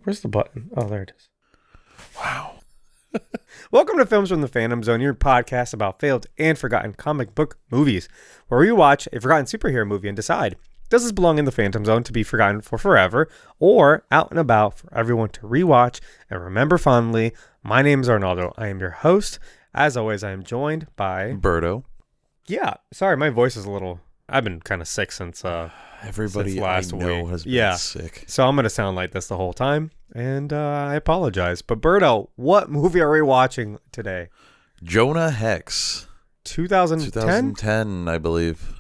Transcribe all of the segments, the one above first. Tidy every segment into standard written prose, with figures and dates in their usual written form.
Where's the button? Oh, there it is. Wow. Welcome to Films from the Phantom Zone, your podcast about failed and forgotten comic book movies, where we watch a forgotten superhero movie and decide, does this belong in the Phantom Zone to be forgotten for forever, or out and about for everyone to rewatch and remember fondly? My name is Arnaldo. I am your host. As always, I am joined by... Berto. Yeah, sorry, my voice is a little... I've been kind of sick since Everybody since last I know week. has been sick. So I'm going to sound like this the whole time, and I apologize. But Berto, what movie are we watching today? Jonah Hex. 2010? 2010, I believe.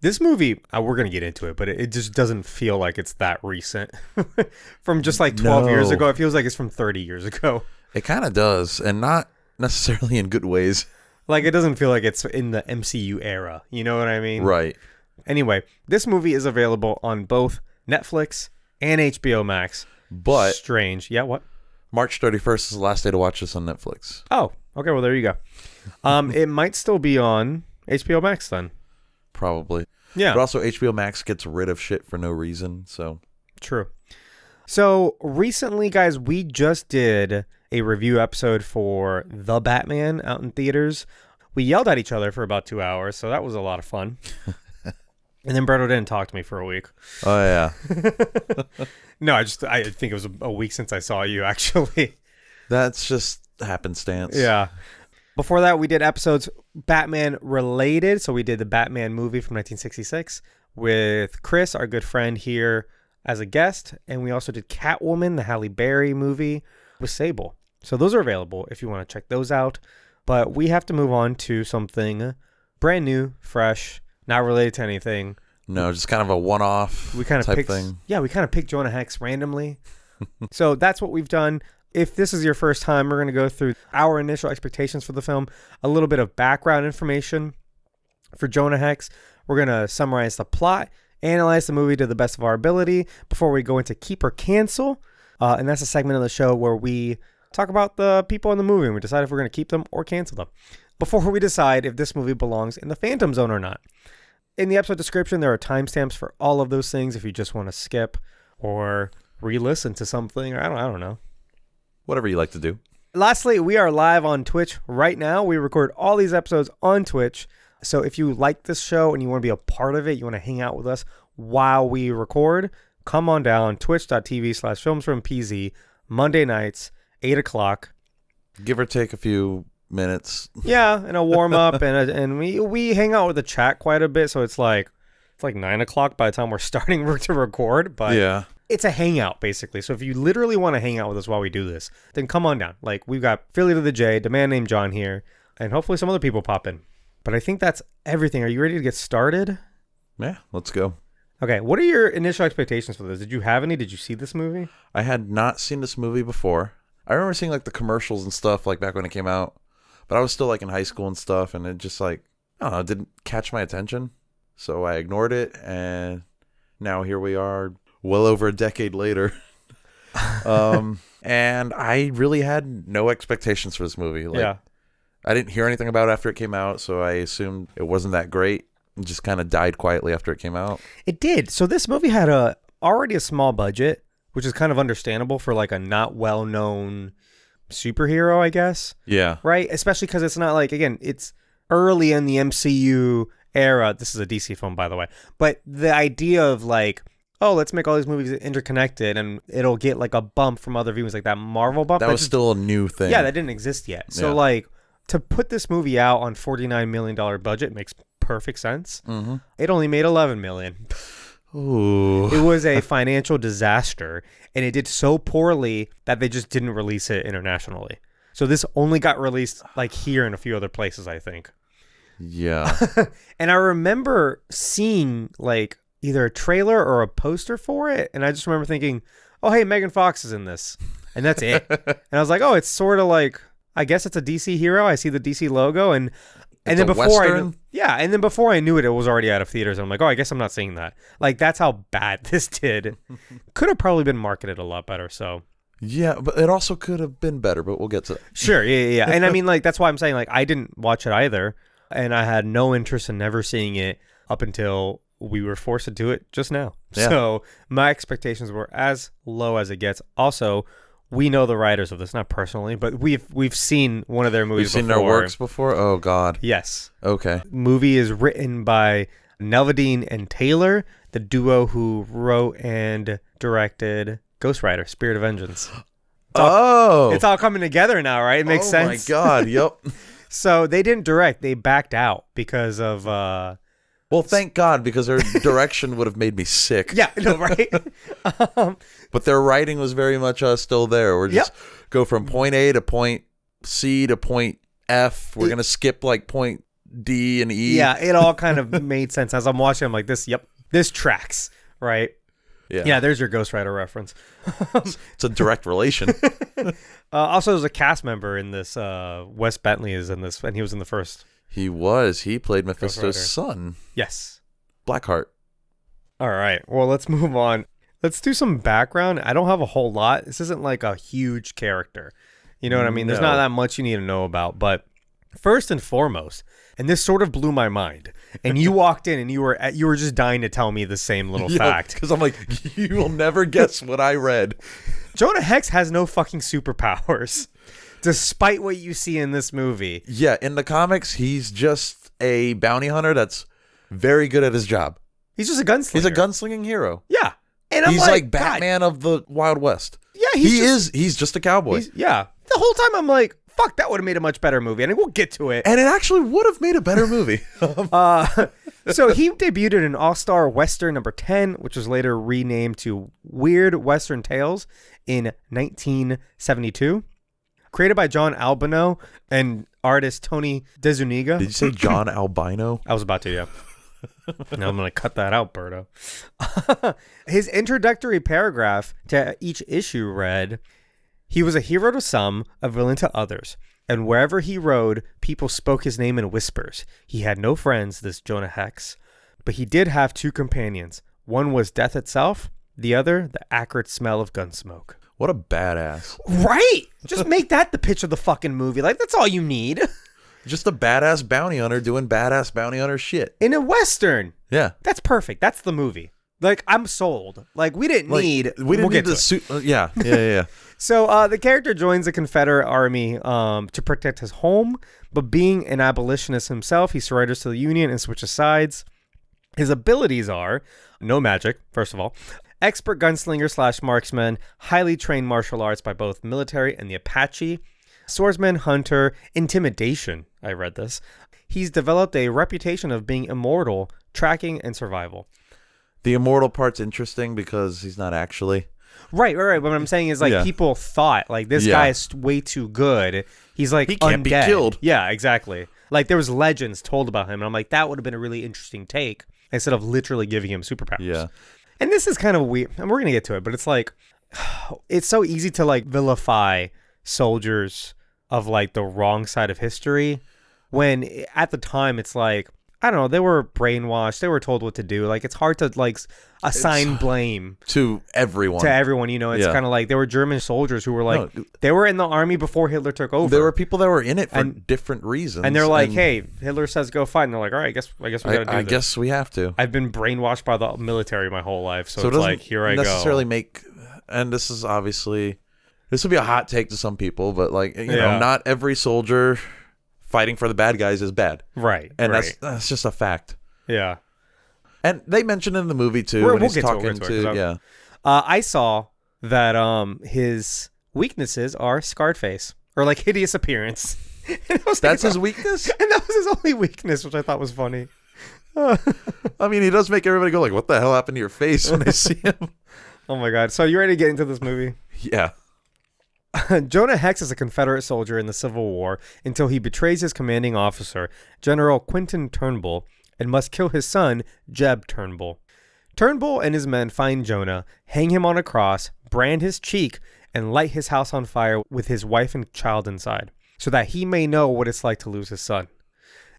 This movie, we're going to get into it, but it just doesn't feel like it's that recent. From just like 12 years ago, it feels like it's from 30 years ago. It kind of does, and not necessarily in good ways. Like, it doesn't feel like it's in the MCU era. You know what I mean? Right. Anyway, this movie is available on both Netflix and HBO Max. But strange. Yeah, what? March 31st is the last day to watch this on Netflix. Oh, okay. Well, there you go. It might still be on HBO Max then. Probably. Yeah. But also HBO Max gets rid of shit for no reason, so. True. So recently, guys, we just did a review episode for The Batman out in theaters. We yelled at each other for about 2 hours, so that was a lot of fun. And then Berto didn't talk to me for a week. Oh, yeah. No, I think it was a week since I saw you, actually. That's just happenstance. Yeah. Before that, we did episodes Batman related. So we did the Batman movie from 1966 with Chris, our good friend here, as a guest. And we also did Catwoman, the Halle Berry movie with Sable. So those are available if you want to check those out. But we have to move on to something brand new, fresh, not related to anything. No, just kind of a one-off type thing. Yeah, we kind of picked Jonah Hex randomly. So that's what we've done. If this is your first time, we're going to go through our initial expectations for the film, a little bit of background information for Jonah Hex. We're going to summarize the plot, analyze the movie to the best of our ability before we go into Keep or Cancel. And that's a segment of the show where we talk about the people in the movie and we decide if we're going to keep them or cancel them before we decide if this movie belongs in the Phantom Zone or not. In the episode description, there are timestamps for all of those things if you just want to skip or re-listen to something, or I don't know. Whatever you like to do. Lastly, we are live on Twitch right now. We record all these episodes on Twitch. So if you like this show and you want to be a part of it, you want to hang out with us while we record, come on down, twitch.tv/filmsfrompz, Monday nights, 8 o'clock. Give or take a few minutes. Yeah, and a warm up, and we hang out with the chat quite a bit, so it's like 9 o'clock by the time we're starting to record, but yeah, it's a hangout basically. So if you literally want to hang out with us while we do this, then come on down. Like, we've got Philly to the J, the man named John here, and hopefully some other people pop in. But I think that's everything. Are you ready to get started? Yeah, let's go. Okay, what are your initial expectations for this? Did you have any? Did you see this movie? I had not seen this movie before. I remember seeing like the commercials and stuff like back when it came out, but I was still like in high school and stuff, and it just like, I don't know, it didn't catch my attention. So I ignored it, and now here we are well over a decade later. And I really had no expectations for this movie. Like, yeah. I didn't hear anything about it after it came out, so I assumed it wasn't that great. It just kind of died quietly after it came out. It did. So this movie had already a small budget, which is kind of understandable for like a not well-known superhero, I guess. Yeah. Right? Especially because it's not like, again, it's early in the MCU era. This is a DC film, by the way. But the idea of like, oh, let's make all these movies interconnected and it'll get like a bump from other viewers, like that Marvel bump. That was still a new thing. Yeah, that didn't exist yet. So like, to put this movie out on $49 million budget makes perfect sense. Mm-hmm. It only made $11 million. Ooh. It was a financial disaster, and it did so poorly that they just didn't release it internationally. So this only got released like here and a few other places, I think. Yeah. And I remember seeing like either a trailer or a poster for it, and I just remember thinking, oh, hey, Megan Fox is in this. And that's it. And I was like, oh, it's sort of like, I guess it's a DC hero. I see the DC logo, and then before I knew it was already out of theaters. And I'm like, oh, I guess I'm not seeing that. Like, that's how bad this did. Could have probably been marketed a lot better. So yeah, but it also could have been better. But we'll get to that. Sure, yeah. And I mean, like, that's why I'm saying, like, I didn't watch it either, and I had no interest in never seeing it up until we were forced to do it just now. Yeah. So my expectations were as low as it gets. Also, we know the writers of this, not personally, but we've seen one of their movies We've seen their works before? Oh, God. Yes. Okay. Movie is written by Nelvadine and Taylor, the duo who wrote and directed Ghost Rider, Spirit of Vengeance. It's all coming together now, right? It makes sense. Oh, my God. Yep. So they didn't direct. They backed out because of... Well, thank God, because their direction would have made me sick. Yeah, no, right? But their writing was very much still there. We're just go from point A to point C to point F. We're going to skip like point D and E. Yeah, it all kind of made sense. As I'm watching, I'm like, this tracks, right? Yeah, there's your Ghost Rider reference. It's a direct relation. Also, there's a cast member in this. Wes Bentley is in this, and he was in the first. He was. He played Mephisto's son. Yes. Blackheart. All right. Well, let's move on. Let's do some background. I don't have a whole lot. This isn't like a huge character. You know what I mean? There's not that much you need to know about. But first and foremost, and this sort of blew my mind, and you walked in and you were just dying to tell me the same little fact. Because I'm like, you will never guess what I read. Jonah Hex has no fucking superpowers. Despite what you see in this movie. Yeah, in the comics, he's just a bounty hunter that's very good at his job. He's just a gunslinger. He's a gunslinging hero. Yeah. And I'm he's like Batman of the Wild West. Yeah, he's just a cowboy. The whole time I'm like, fuck, that would have made a much better movie. And we'll get to it. And it actually would have made a better movie. So he debuted in All-Star Western number 10, which was later renamed to Weird Western Tales in 1972. Created by John Albino and artist Tony DeZuniga. Did you say John Albino? I was about to, yeah. Now I'm going to cut that out, Berto. His introductory paragraph to each issue read, "He was a hero to some, a villain to others. And wherever he rode, people spoke his name in whispers. He had no friends, this Jonah Hex. But he did have two companions. One was death itself, the other, the acrid smell of gunsmoke." What a badass. Right? Just make that the pitch of the fucking movie. Like, that's all you need. Just a badass bounty hunter doing badass bounty hunter shit. In a Western. Yeah. That's perfect. That's the movie. Like, I'm sold. Like, we didn't need the suit. Yeah. So, the character joins the Confederate Army to protect his home, but being an abolitionist himself, he surrenders to the Union and switches sides. His abilities are no magic, first of all. Expert gunslinger / marksman, highly trained martial arts by both military and the Apache, swordsman, hunter, intimidation. I read this. He's developed a reputation of being immortal, tracking, and survival. The immortal part's interesting because he's not actually. Right. What I'm saying is, like, people thought, like, this guy is way too good. He's like, he can't undead. be killed. Yeah, exactly. Like, there was legends told about him, and I'm like, that would have been a really interesting take instead of literally giving him superpowers. Yeah. And this is kind of weird, and we're going to get to it, but it's like, it's so easy to, like, vilify soldiers of, like, the wrong side of history when at the time it's like, I don't know, they were brainwashed, they were told what to do. Like, it's hard to, like, assign blame to everyone. You know, it's kind of like there were German soldiers who were like, they were in the army before Hitler took over. There were people that were in it for different reasons. And they're like, hey, Hitler says go fight. And they're like, all right, I guess we got to do this. I guess we have to. I've been brainwashed by the military my whole life. So it's like, here I go. Necessarily make, and this is obviously, this will be a hot take to some people, but like, you know, not every soldier fighting for the bad guys is bad. Right. And that's just a fact. Yeah. And they mentioned in the movie too when he's talking to I saw that his weaknesses are scarred face or like hideous appearance. That's his weakness? And that was his only weakness, which I thought was funny. I mean, he does make everybody go like, what the hell happened to your face when they see him? Oh my God. So you ready to get into this movie? Yeah. Jonah Hex is a Confederate soldier in the Civil War until he betrays his commanding officer, General Quinton Turnbull, and must kill his son, Jeb Turnbull. Turnbull and his men find Jonah, hang him on a cross, brand his cheek, and light his house on fire with his wife and child inside, so that he may know what it's like to lose his son.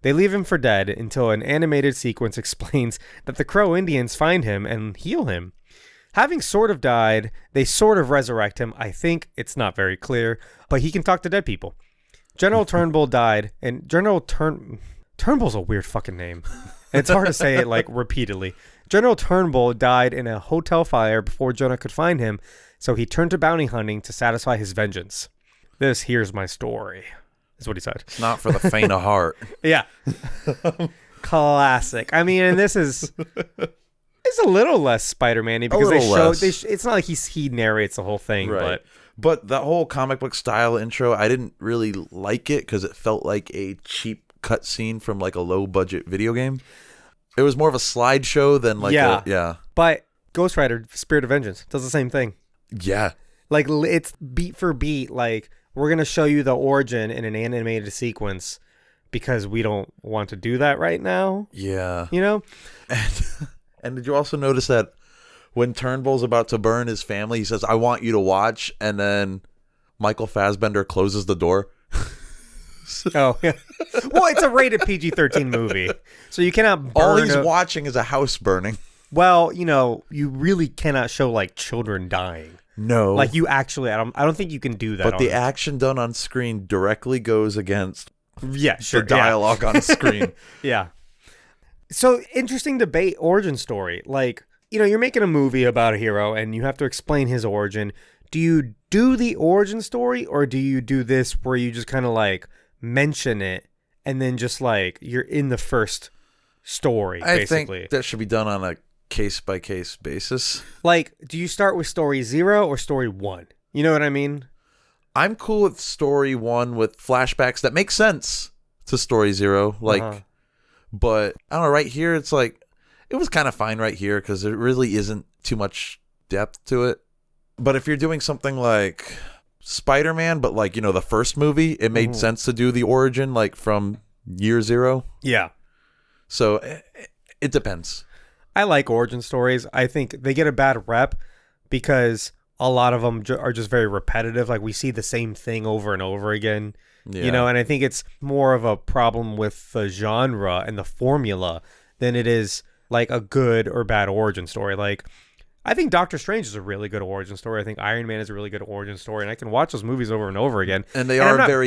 They leave him for dead until an animated sequence explains that the Crow Indians find him and heal him. Having sort of died, they sort of resurrect him. I think it's not very clear, but he can talk to dead people. General Turnbull died, and Turnbull's a weird fucking name. It's hard to say it like repeatedly. General Turnbull died in a hotel fire before Jonah could find him, so he turned to bounty hunting to satisfy his vengeance. This here's my story, is what he said. It's not for the faint of heart. Yeah. Classic. I mean, and this is... It's a little less Spider-Man-y because it's not like he narrates the whole thing, right. But the whole comic book style intro, I didn't really like it because it felt like a cheap cutscene from like a low budget video game. It was more of a slideshow than like yeah. But Ghost Rider: Spirit of Vengeance does the same thing. Yeah. Like it's beat for beat. Like we're gonna show you the origin in an animated sequence because we don't want to do that right now. Yeah. You know. And did you also notice that when Turnbull's about to burn his family, he says, "I want you to watch," and then Michael Fassbender closes the door. Oh, yeah. Well, it's a rated PG-13 movie, so you cannot burn. All he's watching is a house burning. Well, you really cannot show like children dying. No, like you actually, I don't think you can do that. But the action done on screen directly goes against the dialogue on screen. Yeah. So interesting debate, origin story. Like, you're making a movie about a hero and you have to explain his origin. Do you do the origin story or do you do this where you just kind of like mention it and then just like you're in the first story, basically? I think that should be done on a case-by-case basis. Like, do you start with story 0 or story 1? You know what I mean? I'm cool with story 1 with flashbacks that make sense to story 0. Like, but I don't know, right here, it's like, it was kind of fine right here because there really isn't too much depth to it. But if you're doing something like Spider-Man, but like, the first movie, it made sense to do the origin like from year 0. Yeah. So it depends. I like origin stories. I think they get a bad rep because a lot of them are just very repetitive. Like we see the same thing over and over again, and I think it's more of a problem with the genre and the formula than it is like a good or bad origin story. Like I think Doctor Strange is a really good origin story. I think Iron Man is a really good origin story, and I can watch those movies over and over again. And they are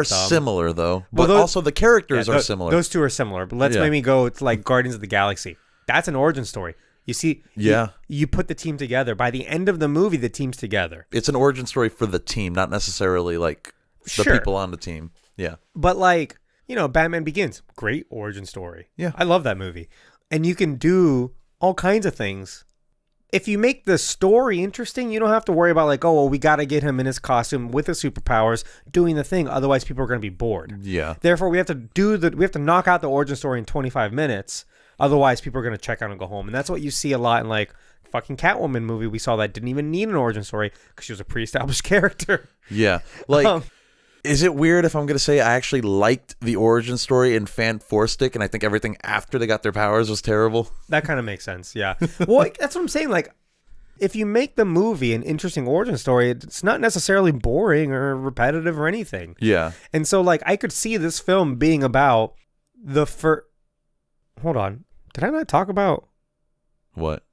similar though. But also the characters are similar. Those two are similar. But let's maybe go to like Guardians of the Galaxy. That's an origin story. You see, you put the team together. By the end of the movie, the team's together. It's an origin story for the team, not necessarily like the people on the team. Yeah. But like, Batman Begins, great origin story. Yeah. I love that movie. And you can do all kinds of things. If you make the story interesting, you don't have to worry about like, oh, well, we got to get him in his costume with his superpowers doing the thing. Otherwise, people are going to be bored. Yeah. Therefore, we have to knock out the origin story in 25 minutes. Otherwise, people are going to check out and go home. And that's what you see a lot in like fucking Catwoman movie. We saw that didn't even need an origin story because she was a pre-established character. Yeah. Like, is it weird if I'm going to say I actually liked the origin story in Fan-4stick and I think everything after they got their powers was terrible? That kind of makes sense, yeah. Well, that's what I'm saying. Like, if you make the movie an interesting origin story, it's not necessarily boring or repetitive or anything. Yeah. And so, like, I could see this film being about the first... Hold on. Did I not talk about... What?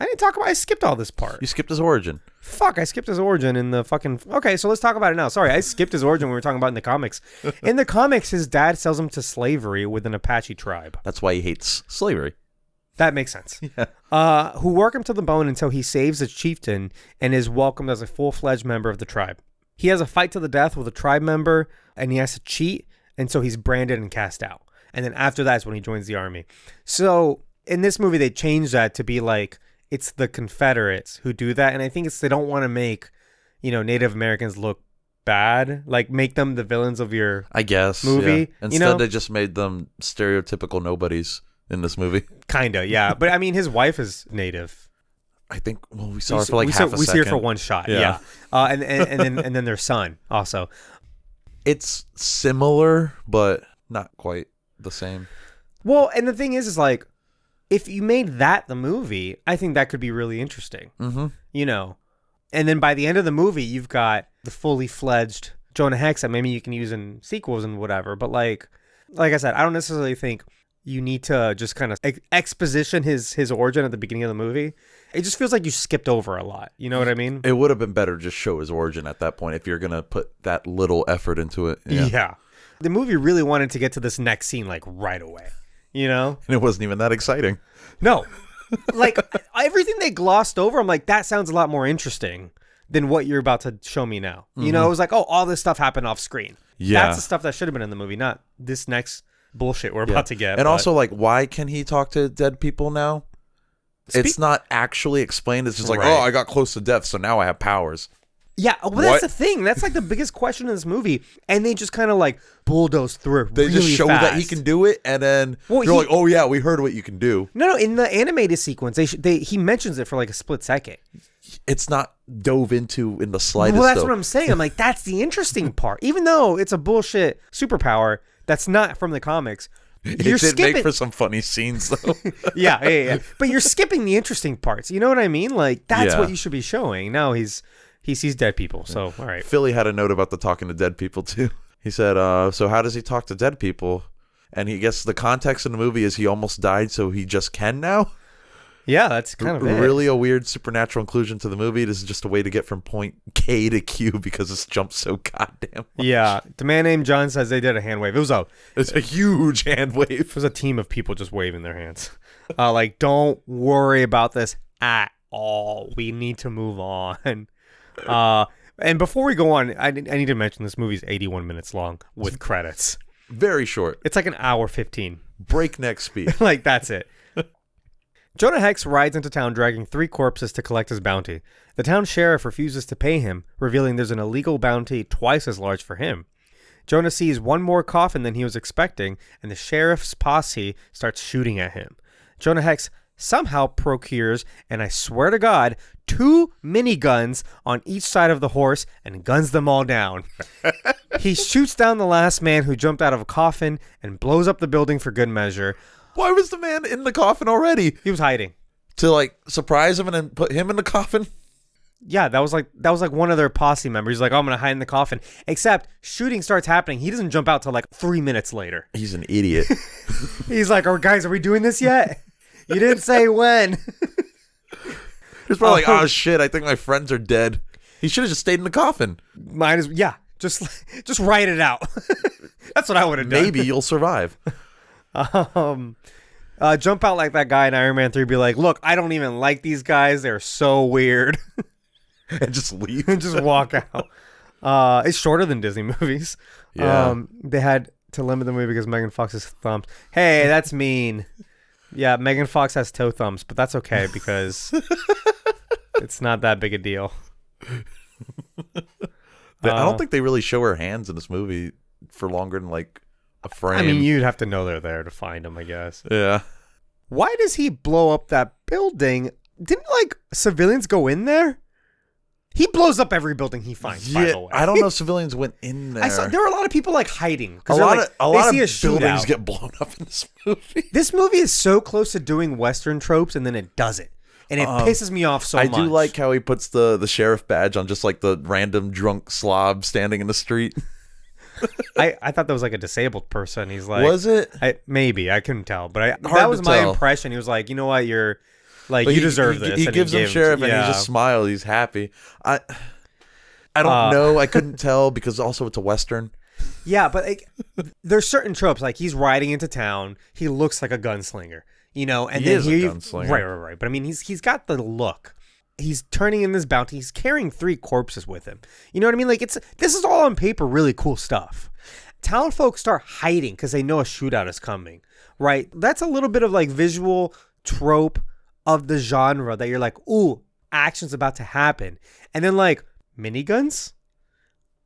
I skipped all this part. You skipped his origin. Fuck, I skipped his origin in the fucking... Okay, so let's talk about it now. Sorry, I skipped his origin when we were talking about in the comics. In the comics, his dad sells him to slavery with an Apache tribe. That's why he hates slavery. That makes sense. Yeah. Who work him to the bone until he saves a chieftain and is welcomed as a full-fledged member of the tribe. He has a fight to the death with a tribe member, and he has to cheat, and so he's branded and cast out. And then after that is when he joins the army. So in this movie, they changed that to be like... It's the Confederates who do that, and I think they don't want to make, Native Americans look bad, like make them the villains of your movie. Yeah. Instead, they just made them stereotypical nobodies in this movie. Kinda, yeah. But I mean, his wife is Native. I think. Well, we saw her for like half a second. We see her for one shot. Yeah. And then their son also. It's similar, but not quite the same. Well, and the thing is like. If you made that the movie, I think that could be really interesting. Mm-hmm. And then by the end of the movie, you've got the fully fledged Jonah Hex that maybe you can use in sequels and whatever. But like I said, I don't necessarily think you need to just kind of exposition his origin at the beginning of the movie. It just feels like you skipped over a lot. You know what I mean? It would have been better to just show his origin at that point if you're going to put that little effort into it. Yeah. The movie really wanted to get to this next scene like right away. you know? And it wasn't even that exciting. No. Like, everything they glossed over, I'm like, that sounds a lot more interesting than what you're about to show me now. You know, it was like, oh, all this stuff happened off screen. Yeah. That's the stuff that should have been in the movie, not this next bullshit we're about to get. And also, like, why can he talk to dead people now? It's not actually explained. It's just like, oh, I got close to death, so now I have powers. Yeah, well, that's the thing. That's like the biggest question in this movie. And they just kind of like bulldoze through it. They really just show fast. that he can do it, and then you're like, oh, yeah, we heard what you can do. No, in the animated sequence, he mentions it for like a split second. It's not dove into in the slightest. Well, that's what I'm saying. I'm like, that's the interesting part. Even though it's a bullshit superpower that's not from the comics, It did make for some funny scenes, though. yeah. But you're skipping the interesting parts. You know what I mean? Like, that's what you should be showing. Now he sees dead people. So, all right. Philly had a note about the talking to dead people, too. He said, so how does he talk to dead people? And he guess the context in the movie is he almost died, so he just can now? Yeah, that's kind of really a weird supernatural inclusion to the movie. This is just a way to get from point K to Q because it's jumped so goddamn much. Yeah, the man named John says they did a hand wave. It's a huge hand wave. It was a team of people just waving their hands. Like, don't worry about this at all. We need to move on. And before we go on, I need to mention this movie's 81 minutes long with credits. Very short. It's like an hour 15. Breakneck speed. Like, that's it. Jonah Hex rides into town dragging 3 corpses to collect his bounty. The town sheriff refuses to pay him, revealing there's an illegal bounty twice as large for him. Jonah sees one more coffin than he was expecting, and the sheriff's posse starts shooting at him. Jonah Hex somehow procures, and I swear to God, 2 miniguns on each side of the horse and guns them all down. He shoots down the last man who jumped out of a coffin and blows up the building for good measure. Why was the man in the coffin already? He was hiding. To like surprise him and then put him in the coffin? Yeah, that was like one of their posse members. He's like, oh, I'm going to hide in the coffin. Except shooting starts happening. He doesn't jump out till like 3 minutes later. He's an idiot. He's like, oh, guys, are we doing this yet? You didn't say when. He's probably like, oh shit, I think my friends are dead. He should have just stayed in the coffin. Just write it out. That's what I would have done. Maybe you'll survive. Jump out like that guy in Iron Man 3, be like, look, I don't even like these guys. They're so weird. And just leave. And just walk out. It's shorter than Disney movies. Yeah. They had to limit the movie because Megan Fox's thumbs. Hey, that's mean. Yeah, Megan Fox has toe thumbs, but that's okay because it's not that big a deal. I don't think they really show her hands in this movie for longer than like a frame. I mean, you'd have to know they're there to find them, I guess. Yeah. Why does he blow up that building? Didn't like civilians go in there? He blows up every building he finds, by the way. I don't know if civilians went in there. There were a lot of people like hiding. A lot of buildings get blown up in this movie. This movie is so close to doing Western tropes, and then it doesn't. And it pisses me off so much. I do like how he puts the sheriff badge on just like the random drunk slob standing in the street. I thought that was like a disabled person. He's like, was it? Maybe I couldn't tell, but that was my impression. He was like, you know what, you're like, you deserve this. He gives him sheriff, and he just smiles. He's happy. I don't know. I couldn't tell because also it's a Western. Yeah, but like, there's certain tropes. Like he's riding into town, he looks like a gunslinger, you know, and he then is a gunslinger. Right. But I mean, he's got the look. He's turning in this bounty. He's carrying 3 corpses with him. You know what I mean? Like this is all on paper really cool stuff. Town folk start hiding because they know a shootout is coming, right? That's a little bit of like visual trope of the genre that you're like, ooh, action's about to happen. And then like miniguns?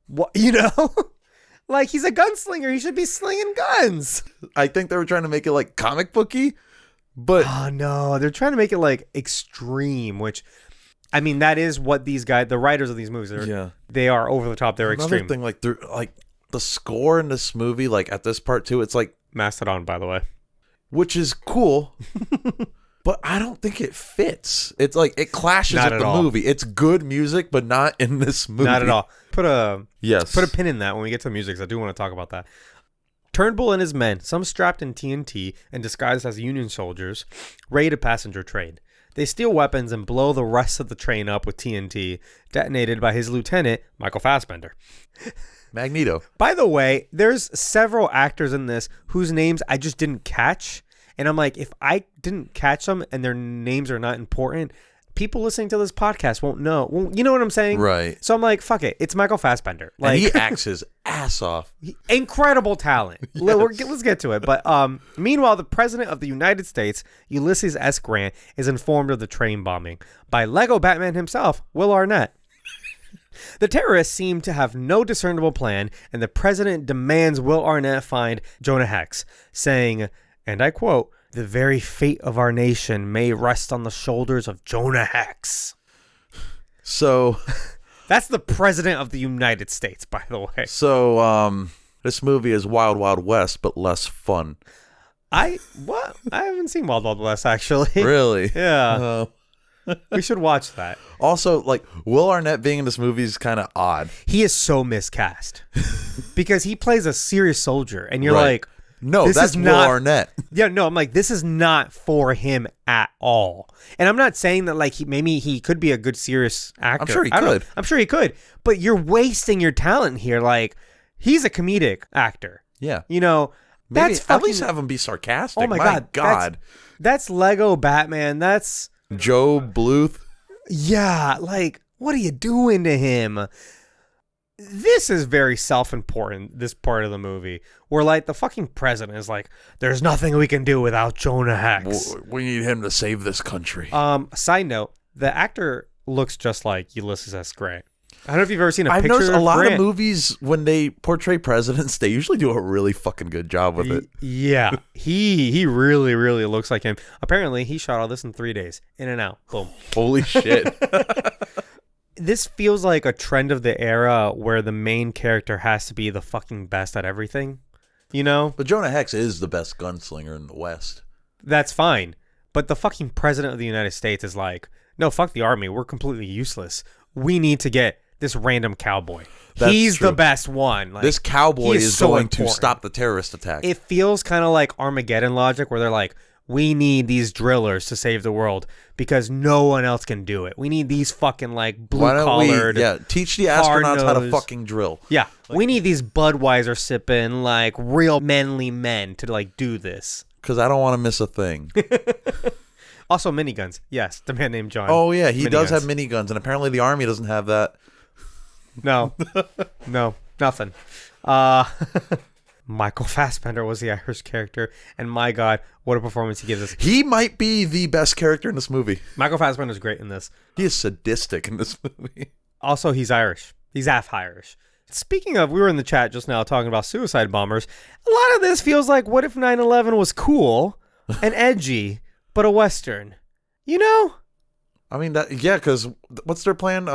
What, you know? Like he's a gunslinger. He should be slinging guns. I think they were trying to make it like comic booky, but oh no, they're trying to make it like extreme, which I mean, that is what these guys, the writers of these movies, they are over the top. They're another extreme. Thing, like the score in this movie, like at this part too, it's like Mastodon, by the way, which is cool, but I don't think it fits. It's like it clashes with the movie. It's good music, but not in this movie. Not at all. Put a pin in that when we get to music, 'cause I do want to talk about that. Turnbull and his men, some strapped in TNT and disguised as Union soldiers, raid a passenger train. They steal weapons and blow the rest of the train up with TNT, detonated by his lieutenant, Michael Fassbender. Magneto. By the way, there's several actors in this whose names I just didn't catch. And I'm like, if I didn't catch them and their names are not important, people listening to this podcast won't know. Well, you know what I'm saying? Right. So I'm like, fuck it. It's Michael Fassbender. Like, and he acts his ass off. Incredible talent. Yes. Let's get to it. But meanwhile, the president of the United States, Ulysses S. Grant, is informed of the train bombing by Lego Batman himself, Will Arnett. The terrorists seem to have no discernible plan, and the president demands Will Arnett find Jonah Hex, saying, and I quote, "The very fate of our nation may rest on the shoulders of Jonah Hex." So that's the president of the United States, by the way. So this movie is Wild Wild West, but less fun. I haven't seen Wild Wild West, actually. Really? Yeah. We should watch that. Also, like, Will Arnett being in this movie is kind of odd. He is so miscast because he plays a serious soldier, and you're Right. like, no, this that's is Will not, Arnett. Yeah, no, I'm like, this is not for him at all. And I'm not saying that like maybe he could be a good serious actor. I'm sure he I don't could. know. I'm sure he could, but you're wasting your talent here. Like, he's a comedic actor. Yeah. You know, Maybe that's fucking, at least have him be sarcastic. oh my God. That's Lego Batman. That's Joe Bluth. Yeah, like, what are you doing to him? This is very self-important, this part of the movie, where, like, the fucking president is like, there's nothing we can do without Jonah Hex. We need him to save this country. Side note, the actor looks just like Ulysses S. Grant. I don't know if you've ever seen a I've picture noticed a lot Grant. of movies, when they portray presidents, they usually do a really fucking good job with it. Yeah, he really, really looks like him. Apparently, he shot all this in 3 days. In and out. Boom. Holy shit. This feels like a trend of the era where the main character has to be the fucking best at everything. You know? But Jonah Hex is the best gunslinger in the West. That's fine. But the fucking president of the United States is like, no, fuck the army. We're completely useless. We need to get this random cowboy. He's true. the best one. Like, This cowboy he is so going important. to stop the terrorist attack. It feels kind of like Armageddon logic where they're like, we need these drillers to save the world because no one else can do it. We need these fucking like blue-collared. Teach the astronauts how to hard-nosed- fucking drill. Yeah, we need these Budweiser sipping like real manly men to like do this. Because I don't want to miss a thing. Also miniguns. Yes, the man named John. Oh, yeah, he does Miniguns. have miniguns, and apparently the army doesn't have that. No, nothing. Michael Fassbender was the Irish character, and my God, what a performance he gives us. He might be the best character in this movie. Michael Fassbender's great in this. He is sadistic in this movie. Also, he's Irish. He's half Irish. Speaking of, we were in the chat just now talking about suicide bombers. A lot of this feels like, what if 9/11 was cool and edgy, but a Western? You know? I mean, because what's their plan?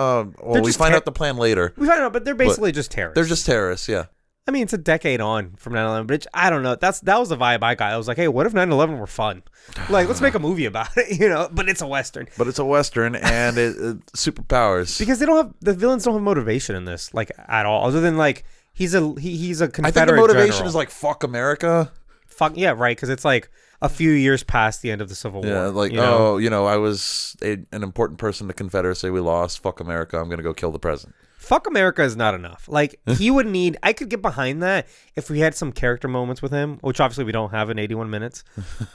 We just find out the plan later. We find out, but they're basically just terrorists. They're just terrorists, yeah. I mean, it's a decade on from 9/11, but I don't know. That was the vibe I got. I was like, hey, what if 9/11 were fun? Like, let's make a movie about it, you know? But it's a Western. But it's a Western, and superpowers. Because the villains don't have motivation in this, like, at all. Other than, like, he's a Confederate I think the motivation general. is like, fuck America. Fuck, yeah, right, because it's like a few years past the end of the Civil War. Yeah, like, I was an important person in the Confederacy. We lost. Fuck America. I'm going to go kill the president. Fuck America is not enough. Like, he would need... I could get behind that if we had some character moments with him, which obviously we don't have in 81 minutes.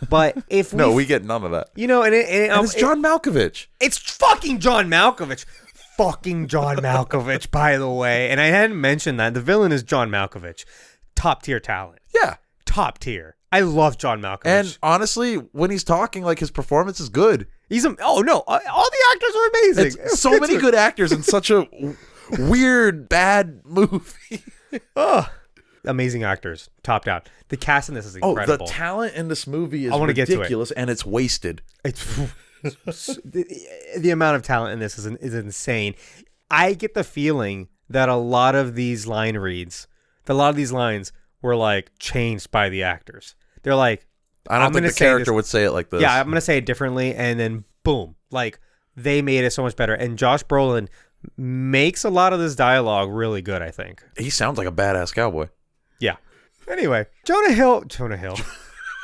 But if we... No, we get none of that. You know, and it's John Malkovich. It's fucking John Malkovich. Fucking John Malkovich, by the way. And I hadn't mentioned that. The villain is John Malkovich. Top tier talent. Yeah. Top tier. I love John Malkovich. And honestly, when he's talking, like, his performance is good. Oh no, all the actors are amazing. It's so many good actors in such a weird, bad movie. Amazing actors, top down. The cast in this is incredible. Oh, the talent in this movie is ridiculous, and it's wasted. It's the amount of talent in this is insane. I get the feeling that a lot of these line reads, were like changed by the actors. They're like, I don't think the character would say it like this. Yeah, I'm gonna say it differently, and then boom, like they made it so much better. And Josh Brolin makes a lot of this dialogue really good, I think. He sounds like a badass cowboy. Yeah. Anyway, Jonah Hill.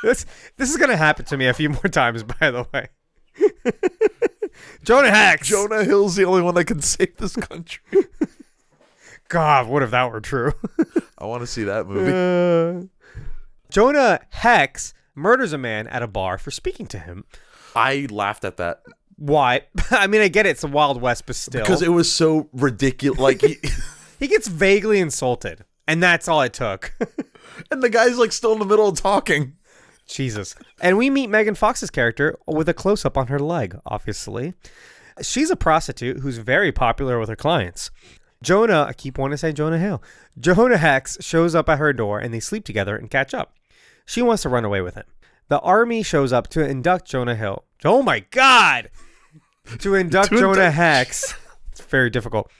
This is gonna happen to me a few more times, by the way. Jonah Hex. Jonah Hill's the only one that can save this country. God, what if that were true? I want to see that movie. Jonah Hex murders a man at a bar for speaking to him. I laughed at that. Why? I mean, I get it. It's the Wild West, but still. Because it was so ridiculous. Like he gets vaguely insulted, and that's all it took. And the guy's like still in the middle of talking. Jesus. And we meet Megan Fox's character with a close-up on her leg, obviously. She's a prostitute who's very popular with her clients. Jonah, I keep wanting to say Jonah Hill. Jonah Hex shows up at her door, and they sleep together and catch up. She wants to run away with him. The army shows up to induct Jonah Hill. Oh my God! To induct Jonah Hex. It's very difficult.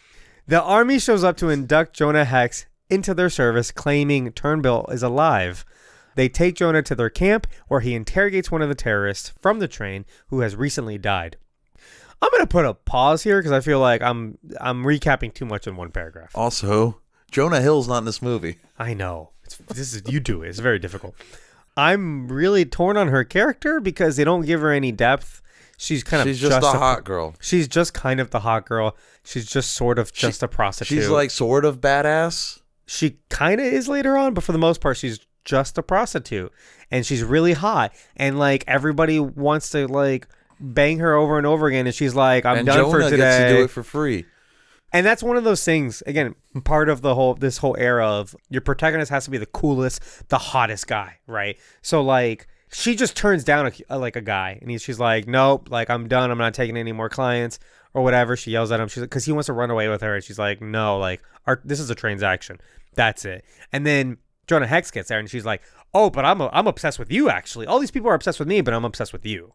The army shows up to induct Jonah Hex into their service, claiming Turnbull is alive. They take Jonah to their camp, where he interrogates one of the terrorists from the train who has recently died. I'm going to put a pause here because I feel like I'm recapping too much in one paragraph. Also, Jonah Hill's not in this movie. I know. You do it. It's very difficult. I'm really torn on her character because they don't give her any depth. She's just a hot girl. She's just kind of the hot girl. She's just sort of just a prostitute. She's like sort of badass. She kind of is later on, but for the most part, she's just a prostitute. And she's really hot. And like everybody wants to like bang her over and over again. And she's like, I'm done for today. And Jonah gets to do it for free. And that's one of those things, again, part of this whole era of your protagonist has to be the coolest, the hottest guy, right? So, like, she just turns down a guy, and she's like, nope, like, I'm done. I'm not taking any more clients or whatever. She yells at him. She's like, because he wants to run away with her, and she's like, no, like, this is a transaction. That's it. And then Jonah Hex gets there, and she's like, oh, but I'm obsessed with you, actually. All these people are obsessed with me, but I'm obsessed with you.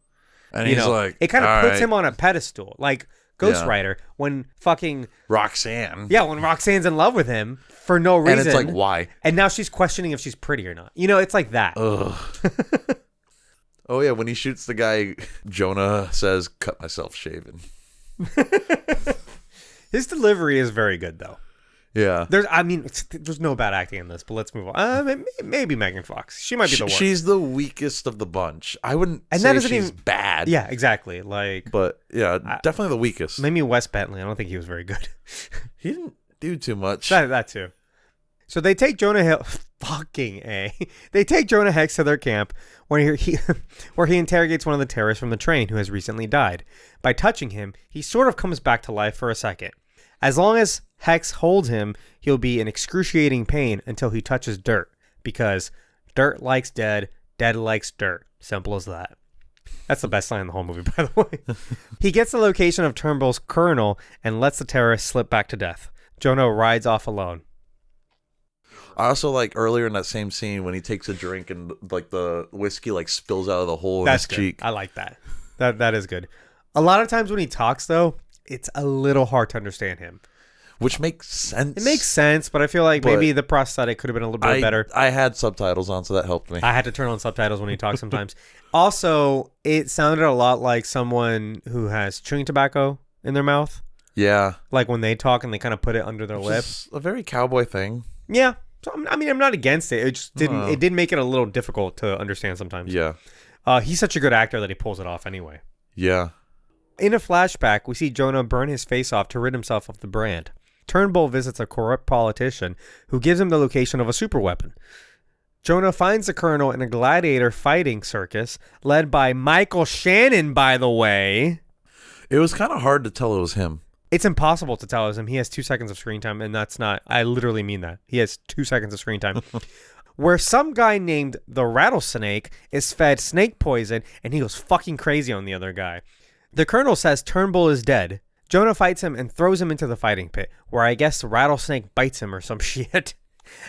And he's like, it kind of puts him on a pedestal, like Ghost Rider, when fucking Roxanne. Yeah, when Roxanne's in love with him for no reason. And it's like, why? And now she's questioning if she's pretty or not. It's like that. Ugh. Oh, yeah, when he shoots the guy, Jonah says, cut myself shaving. His delivery is very good, though. Yeah. There's no bad acting in this, but let's move on. Maybe Megan Fox. She might be the worst. She's the weakest of the bunch. I wouldn't say she's bad. Yeah, exactly. But yeah, definitely the weakest. Maybe Wes Bentley. I don't think he was very good. He didn't do too much. That too. So they take Jonah Hill. Fucking A. They take Jonah Hex to their camp where he interrogates one of the terrorists from the train who has recently died. By touching him, he sort of comes back to life for a second. As long as Hex holds him, he'll be in excruciating pain until he touches dirt, because dirt likes dead, dead likes dirt. Simple as that. That's the best line in the whole movie, by the way. He gets the location of Turnbull's colonel and lets the terrorist slip back to death. Jonah rides off alone. I also like earlier in that same scene when he takes a drink and like the whiskey like spills out of the hole in his cheek. I like that. That is good. A lot of times when he talks, though, it's a little hard to understand him. Which makes sense. It makes sense, but I feel like maybe the prosthetic could have been a little bit better. I had subtitles on, so that helped me. I had to turn on subtitles when he talks sometimes. Also, it sounded a lot like someone who has chewing tobacco in their mouth. Yeah. Like when they talk and they kind of put it under their lip. A very cowboy thing. Yeah. So, I'm not against it. It just didn't. It did make it a little difficult to understand sometimes. Yeah. He's such a good actor that he pulls it off anyway. Yeah. In a flashback, we see Jonah burn his face off to rid himself of the brand. Turnbull visits a corrupt politician who gives him the location of a superweapon. Jonah finds the colonel in a gladiator fighting circus led by Michael Shannon, by the way. It was kind of hard to tell it was him. It's impossible to tell it was him. He has 2 seconds of screen time, and that's not... I literally mean that. He has 2 seconds of screen time. Where some guy named the Rattlesnake is fed snake poison, and he goes fucking crazy on the other guy. The colonel says Turnbull is dead. Jonah fights him and throws him into the fighting pit, where I guess the rattlesnake bites him or some shit.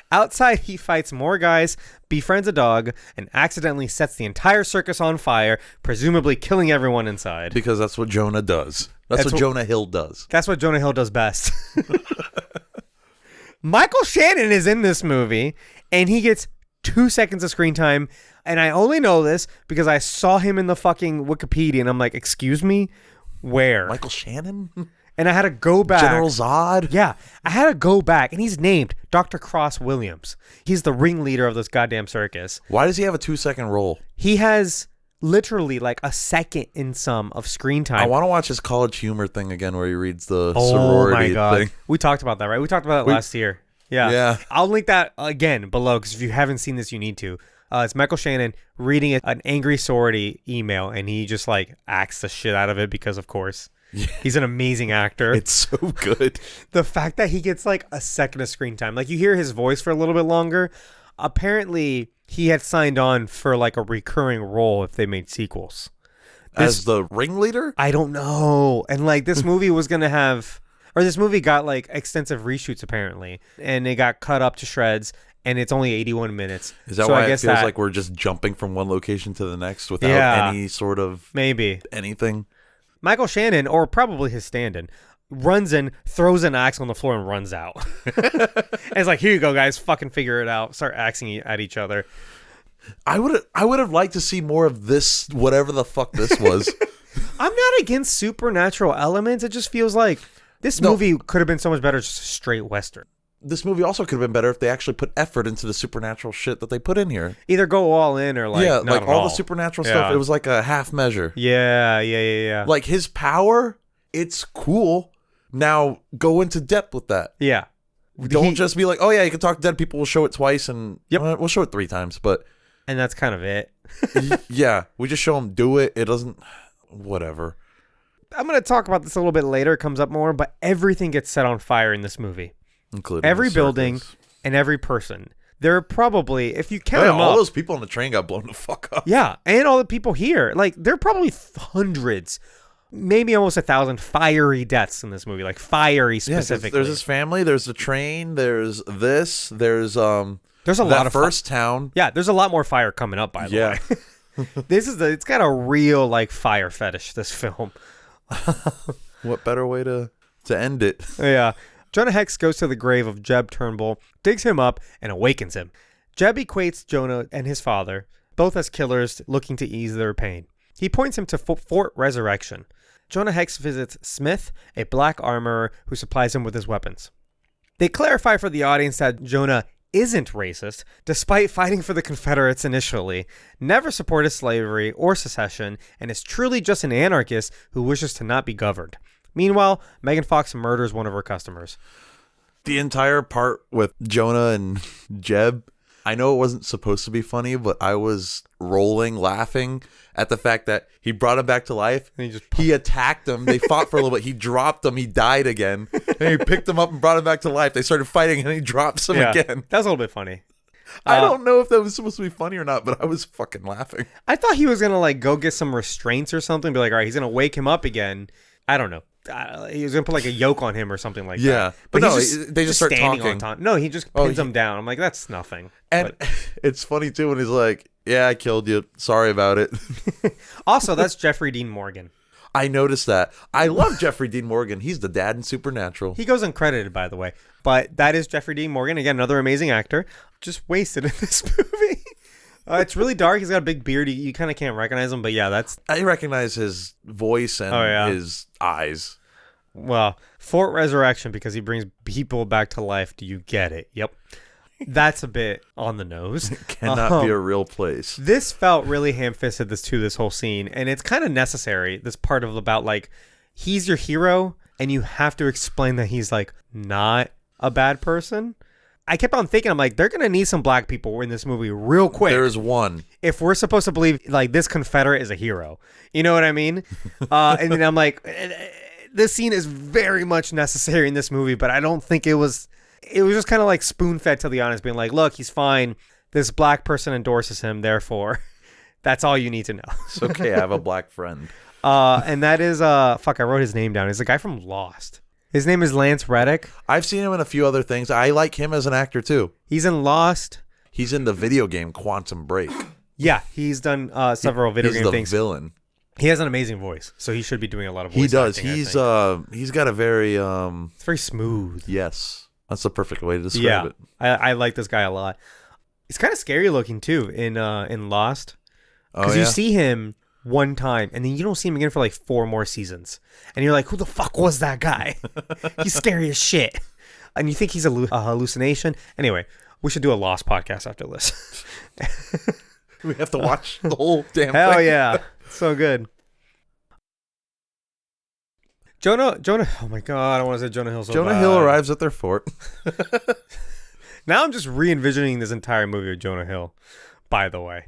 Outside, he fights more guys, befriends a dog, and accidentally sets the entire circus on fire, presumably killing everyone inside. Because that's what Jonah does. That's what Jonah Hill does. That's what Jonah Hill does best. Michael Shannon is in this movie, and he gets 2 seconds of screen time. And I only know this because I saw him in the fucking Wikipedia, and I'm like, excuse me? Where? Michael Shannon? And I had to go back. General Zod? Yeah. I had to go back, and he's named Dr. Cross Williams. He's the ringleader of this goddamn circus. Why does he have a 2-second role? He has literally like a second in some of screen time. I want to watch his College Humor thing again where he reads the sorority thing. We talked about that, right? We talked about it last year. Yeah. I'll link that again below because if you haven't seen this, you need to. It's Michael Shannon reading an angry sorority email, and he just like acts the shit out of it because, of course, he's an amazing actor. It's so good. The fact that he gets like a second of screen time, like you hear his voice for a little bit longer. Apparently, he had signed on for like a recurring role if they made sequels. As the ringleader? I don't know. And like this movie was going to have, or this movie got like extensive reshoots apparently, and it got cut up to shreds, and it's only 81 minutes. Is that why it feels like we're just jumping from one location to the next without any sort of anything? Michael Shannon, or probably his stand-in, runs in, throws an axe on the floor, and runs out. And it's like, here you go, guys. Fucking figure it out. Start axing at each other. I would have liked to see more of this, whatever the fuck this was. I'm not against supernatural elements. It just feels like this movie could have been so much better just a straight Western. This movie also could have been better if they actually put effort into the supernatural shit that they put in here. Either go all in or like not like at all the supernatural stuff. It was like a half measure. Yeah. Like his power, it's cool. Now go into depth with that. Yeah. Don't just be like, oh yeah, you can talk to dead people. We'll show it twice, and we'll show it 3 times, and that's kind of it. Yeah, we just show them do it. It doesn't, whatever. I'm going to talk about this a little bit later. It comes up more, but everything gets set on fire in this movie. Including every building and every person. There are probably, if you count them all up, those people on the train got blown the fuck up. Yeah, and all the people here. Like, there are probably hundreds, maybe almost 1,000 fiery deaths in this movie. Like, fiery specifically. There's his family, there's the train, there's this, there's a lot of first town. Yeah, there's a lot more fire coming up, by the way. It's got a real, like, fire fetish, this film. What better way to end it? Yeah. Jonah Hex goes to the grave of Jeb Turnbull, digs him up, and awakens him. Jeb equates Jonah and his father, both as killers looking to ease their pain. He points him to Fort Resurrection. Jonah Hex visits Smith, a black armorer who supplies him with his weapons. They clarify for the audience that Jonah isn't racist, despite fighting for the Confederates initially, never supported slavery or secession, and is truly just an anarchist who wishes to not be governed. Meanwhile, Megan Fox murders one of her customers. The entire part with Jonah and Jeb, I know it wasn't supposed to be funny, but I was rolling, laughing at the fact that he brought him back to life. And he attacked him. They fought for a little bit. He dropped him. He died again. And he picked him up and brought him back to life. They started fighting, and he drops him again. That was a little bit funny. I don't know if that was supposed to be funny or not, but I was fucking laughing. I thought he was going to like go get some restraints or something. Be like, all right, he's going to wake him up again. I don't know. He was going to put like a yoke on him or something like that. Yeah. But no, they just start talking. No, he just pins him down. I'm like, that's nothing. And it's funny too when he's like, yeah, I killed you. Sorry about it. Also, that's Jeffrey Dean Morgan. I noticed that. I love Jeffrey Dean Morgan. He's the dad in Supernatural. He goes uncredited, by the way. But that is Jeffrey Dean Morgan. Again, another amazing actor. Just wasted in this movie. It's really dark. He's got a big beard. You kind of can't recognize him. But yeah, I recognize his voice and his eyes. Well, Fort Resurrection, because he brings people back to life. Do you get it? Yep. That's a bit on the nose. It cannot be a real place. This felt really ham-fisted, this whole scene. And it's kind of necessary, this part of about, like, he's your hero, and you have to explain that he's, like, not a bad person. I kept on thinking, I'm like, they're going to need some black people in this movie real quick. There's one. If we're supposed to believe, like, this Confederate is a hero. You know what I mean? And then I'm like, this scene is very much necessary in this movie, but I don't think it was just kind of like spoon-fed to the audience, being like, look, he's fine. This black person endorses him, therefore, that's all you need to know. It's okay, I have a black friend. And that is, I wrote his name down. He's the guy from Lost. His name is Lance Reddick. I've seen him in a few other things. I like him as an actor, too. He's in Lost. He's in the video game Quantum Break. Yeah, he's done several video game things. He's the villain. He has an amazing voice, so he should be doing a lot of voice He does. acting, He's got a very... it's very smooth. Yes. That's the perfect way to describe it. I like this guy a lot. He's kind of scary looking, too, in Lost. Because you see him one time, and then you don't see him again for like 4 more seasons. And you're like, who the fuck was that guy? He's scary as shit. And you think he's a hallucination. Anyway, we should do a Lost podcast after this. We have to watch the whole damn thing. Hell yeah. So good. Jonah, oh my God, I want to say Jonah Hill so Jonah bad. Hill arrives at their fort. Now I'm just re-envisioning this entire movie with Jonah Hill. by the way.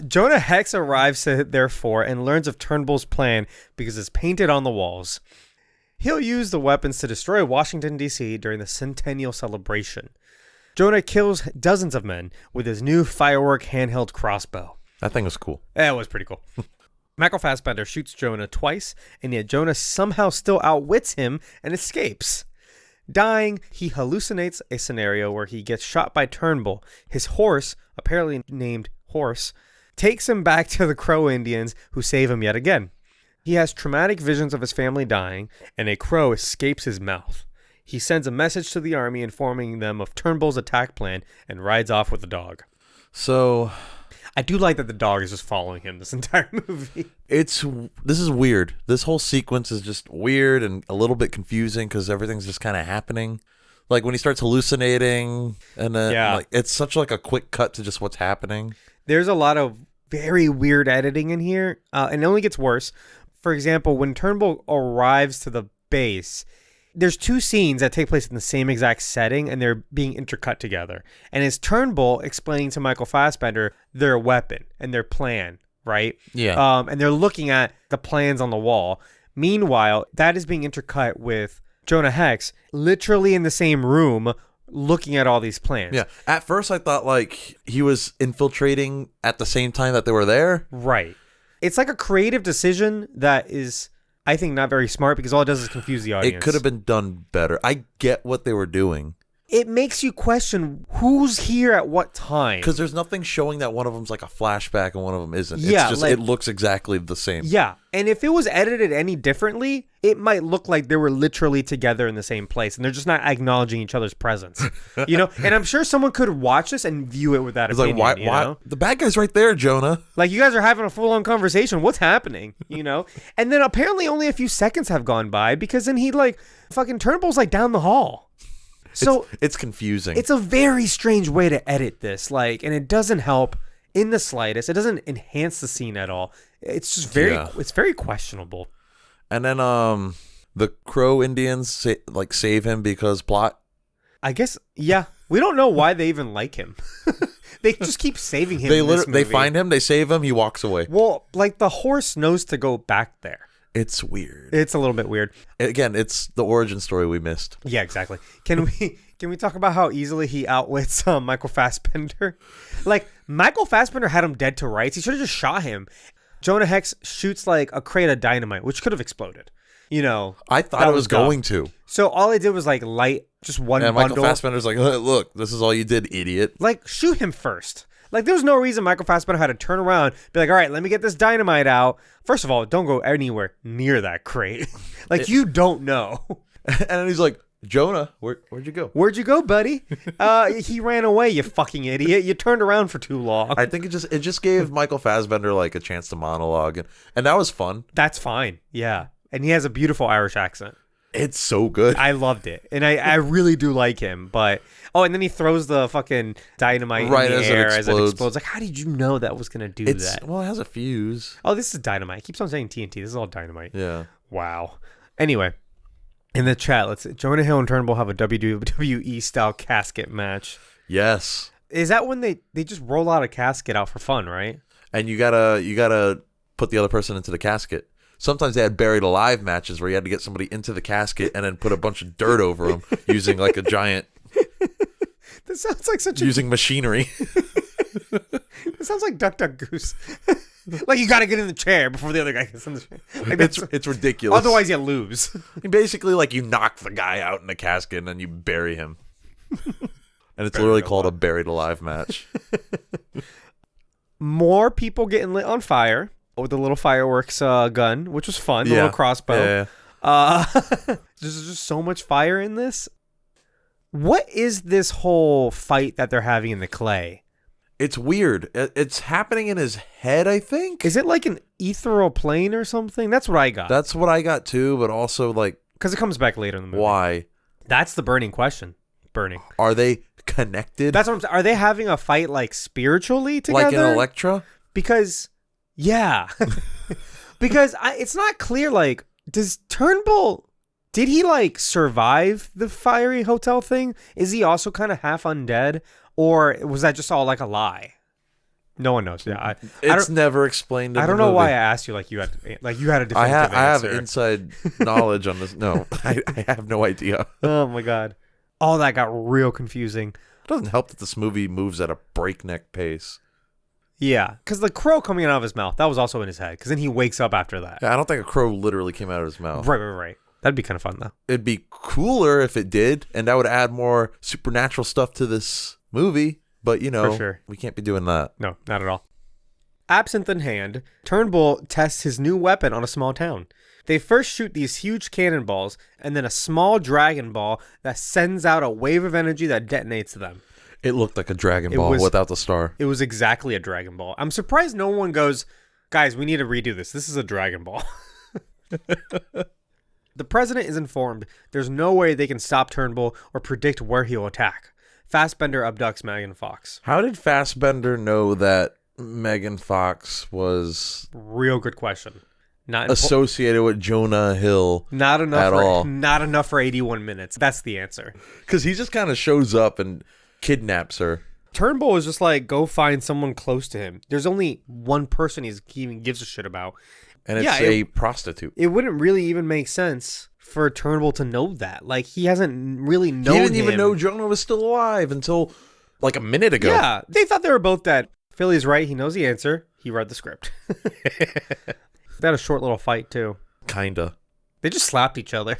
Jonah Hex arrives therefore and learns of Turnbull's plan because it's painted on the walls. He'll use the weapons to destroy Washington, D.C. during the centennial celebration. Jonah kills dozens of men with his new firework handheld crossbow. That thing was cool. It was pretty cool. Michael Fassbender shoots Jonah twice, and yet Jonah somehow still outwits him and escapes. Dying, he hallucinates a scenario where he gets shot by Turnbull. His horse, apparently named Horse, takes him back to the Crow Indians, who save him yet again. He has traumatic visions of his family dying, and a crow escapes his mouth. He sends a message to the army informing them of Turnbull's attack plan and rides off with the dog. So, I do like that the dog is just following him this entire movie. this is weird. This whole sequence is just weird and a little bit confusing because everything's just kind of happening. Like when he starts hallucinating, and then like it's such like a quick cut to just what's happening. There's a lot of very weird editing in here, and it only gets worse. For example, when Turnbull arrives to the base, there's two scenes that take place in the same exact setting, and they're being intercut together. And it's Turnbull explaining to Michael Fassbender their weapon and their plan, right? Yeah. And they're looking at the plans on the wall. Meanwhile, that is being intercut with Jonah Hex literally in the same room looking at all these plans. Yeah. At first, I thought like he was infiltrating at the same time that they were there. Right. It's like a creative decision that is, I think, not very smart because all it does is confuse the audience. It could have been done better. I get what they were doing. It makes you question who's here at what time. Because there's nothing showing that one of them's like a flashback and one of them isn't. Yeah, it's just, like, it looks exactly the same. Yeah. And if it was edited any differently, it might look like they were literally together in the same place and they're just not acknowledging each other's presence. You know? And I'm sure someone could watch this and view it with that opinion. It's like, why? The bad guy's right there, Jonah. Like, you guys are having a full-on conversation. What's happening? You know? And then apparently only a few seconds have gone by because then fucking Turnbull's like down the hall. So it's confusing. It's a very strange way to edit this, like, and it doesn't help in the slightest. It doesn't enhance the scene at all. It's just it's very questionable. And then the Crow Indians save him because plot. I guess, yeah. We don't know why they even like him. They just keep saving him. They find him, they save him, he walks away. Well, like the horse knows to go back there. It's weird. It's a little bit weird. Again, it's the origin story we missed. Yeah, exactly. Can we talk about how easily he outwits Michael Fassbender? Like, Michael Fassbender had him dead to rights. He should have just shot him. Jonah Hex shoots like a crate of dynamite, which could have exploded. You know, I thought it was going to. So all I did was like light just one bundle. Michael Fassbender's like, look, this is all you did, idiot. Like, shoot him first. Like, there was no reason Michael Fassbender had to turn around, be like, all right, let me get this dynamite out. First of all, don't go anywhere near that crate. Like, you don't know. And then he's like, Jonah, where'd you go? Where'd you go, buddy? He ran away, you fucking idiot. You turned around for too long. I think it just gave Michael Fassbender like a chance to monologue, and that was fun. That's fine. Yeah. And he has a beautiful Irish accent. It's so good. I loved it. And I really do like him. But, and then he throws the fucking dynamite in the air as it explodes. Like, how did you know that was going to do that? Well, it has a fuse. Oh, this is dynamite. It keeps on saying TNT. This is all dynamite. Yeah. Wow. Anyway, in the chat, Jonah Hill and Turnbull have a WWE style casket match. Yes. Is that when they just roll out a casket out for fun, right? And you gotta put the other person into the casket. Sometimes they had buried alive matches where you had to get somebody into the casket and then put a bunch of dirt over them using like a giant. That sounds like using machinery. It sounds like Duck Duck Goose. Like, you got to get in the chair before the other guy gets in the chair. Like, it's ridiculous. Otherwise, you lose. Basically, like, you knock the guy out in the casket and then you bury him. And it's literally called a buried alive match. More people getting lit on fire with the little fireworks gun, which was fun. The little crossbow. Yeah. There's just so much fire in this. What is this whole fight that they're having in the clay? It's weird. It's happening in his head, I think. Is it like an ethereal plane or something? That's what I got. That's what I got too, but also like... Because it comes back later in the movie. Why? That's the burning question. Burning. Are they connected? That's what I'm saying. Are they having a fight like spiritually together? Like in Elektra? Because, yeah. Because it's not clear, like, does Turnbull... Did he, like, survive the fiery hotel thing? Is he also kind of half undead? Or was that just all, like, a lie? No one knows. Yeah, I It's never explained. In I don't the know movie. why I asked you you had a definitive I have answer. inside knowledge on this. No, I have no idea. Oh my god, all that got real confusing. It doesn't help that this movie moves at a breakneck pace. Yeah, because the crow coming out of his mouth, that was also in his head. Because then he wakes up after that. Yeah, I don't think a crow literally came out of his mouth. Right. That'd be kind of fun though. It'd be cooler if it did, and that would add more supernatural stuff to this movie. But For sure. we can't be doing that. No, not at all. Absinthe in hand, Turnbull tests his new weapon on a small town. They first shoot these huge cannonballs, and then a small Dragon Ball that sends out a wave of energy that detonates them. It looked like a Dragon Ball without the star. It was exactly a Dragon Ball. I'm surprised no one goes, guys, we need to redo this. This is a Dragon Ball. The president is informed there's no way they can stop Turnbull or predict where he'll attack. Fassbender abducts Megan Fox. How did Fassbender know that Megan Fox was Real good question. Not associated with Jonah Hill? Not enough at all. Not enough for 81 minutes. That's the answer. Because he just kind of shows up and kidnaps her. Turnbull is just like, go find someone close to him. There's only one person he even gives a shit about. And it's a prostitute. It wouldn't really even make sense for Turnbull to know that. Like, he hasn't really known He didn't even know Jonah was still alive until like a minute ago. Yeah, they thought they were both dead. Philly's right. He knows the answer. He read the script. They had a short little fight, too. Kinda. They just slapped each other.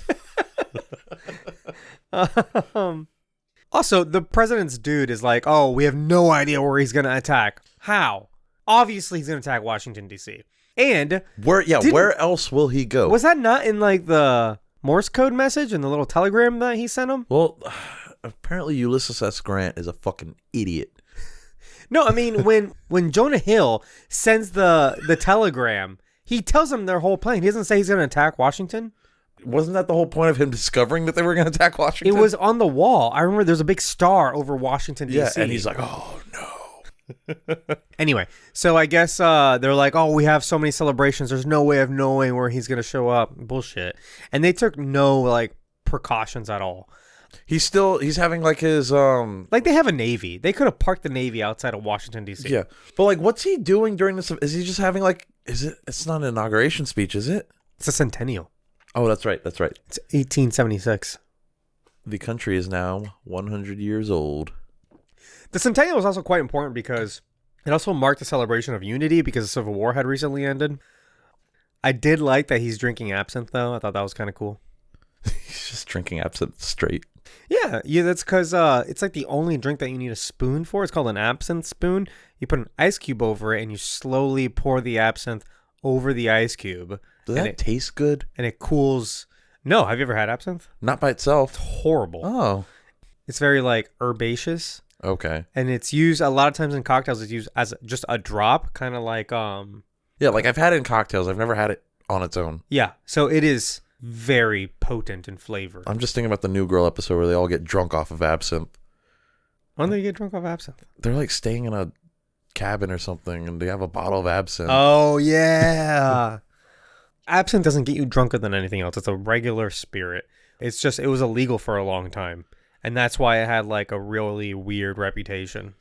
Also, the president's dude is like, oh, we have no idea where he's going to attack. How? Obviously, he's going to attack Washington, D.C. And where else will he go? Was that not in like the Morse code message and the little telegram that he sent him? Well, apparently Ulysses S. Grant is a fucking idiot. No, I mean, when Jonah Hill sends the telegram, he tells them their whole plan. He doesn't say he's going to attack Washington. Wasn't that the whole point of him discovering that they were going to attack Washington? It was on the wall. I remember there's a big star over Washington, D.C. Yeah, and he's like, oh, no. Anyway, so I guess they're like, oh, we have so many celebrations. There's no way of knowing where he's going to show up. Bullshit. And they took no, like, precautions at all. He's having, like, his... Like, they have a Navy. They could have parked the Navy outside of Washington, D.C. Yeah. But, like, what's he doing during this? Is he just having, like... It's not an inauguration speech, is it? It's a centennial. Oh, that's right. It's 1876. The country is now 100 years old. The centennial was also quite important because it also marked the celebration of unity because the Civil War had recently ended. I did like that he's drinking absinthe, though. I thought that was kind of cool. He's just drinking absinthe straight. Yeah, that's because it's like the only drink that you need a spoon for. It's called an absinthe spoon. You put an ice cube over it and you slowly pour the absinthe over the ice cube. Does that taste good? And it cools. No, have you ever had absinthe? Not by itself. It's horrible. Oh. It's very like herbaceous. Okay. And it's used a lot of times in cocktails. It's used as just a drop, kind of like Yeah, like I've had it in cocktails. I've never had it on its own. Yeah, so it is very potent in flavor. I'm just thinking about the New Girl episode where they all get drunk off of absinthe. When do you get drunk off absinthe? They're like staying in a cabin or something, and they have a bottle of absinthe. Oh yeah. Absinthe doesn't get you drunker than anything else. It's a regular spirit. It's just, it was illegal for a long time. And that's why it had like a really weird reputation.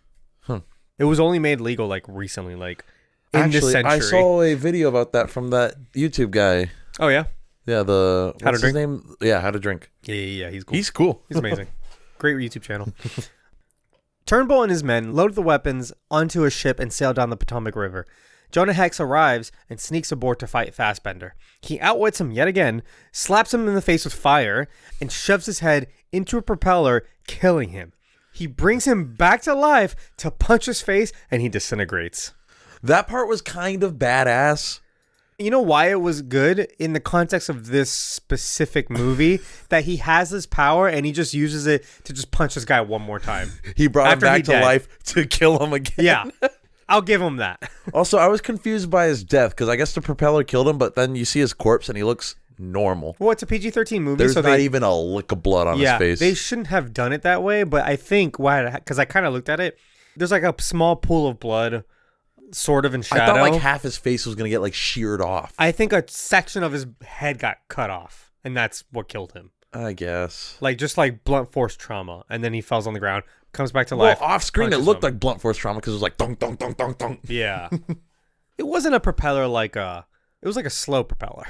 It was only made legal like recently, like in this century. I saw a video about that from that YouTube guy. Oh yeah? Yeah, How to Drink? His name? Yeah, How to Drink. Yeah, he's cool. He's cool. He's amazing. Great YouTube channel. Turnbull and his men load the weapons onto a ship and sail down the Potomac River. Jonah Hex arrives and sneaks aboard to fight Fassbender. He outwits him yet again, slaps him in the face with fire, and shoves his head into a propeller, killing him. He brings him back to life to punch his face, and he disintegrates. That part was kind of badass. You know why it was good in the context of this specific movie? That he has this power and he just uses it to just punch this guy one more time. He brought him back to life to kill him again. Yeah, I'll give him that. Also, I was confused by his death because I guess the propeller killed him, but then you see his corpse and he looks normal. Well, it's a PG-13 movie. There's not even a lick of blood on his face. They shouldn't have done it that way, but I think because I kind of looked at it, there's like a small pool of blood sort of in shadow. I thought like half his face was going to get like sheared off. I think a section of his head got cut off, and that's what killed him. I guess. Like just like blunt force trauma, and then he falls on the ground, comes back to life. Well, off screen, it punches looked him. like blunt force trauma because it was like dunk, dunk, dunk, dunk, dunk. Yeah. It wasn't a propeller like a... It was like a slow propeller.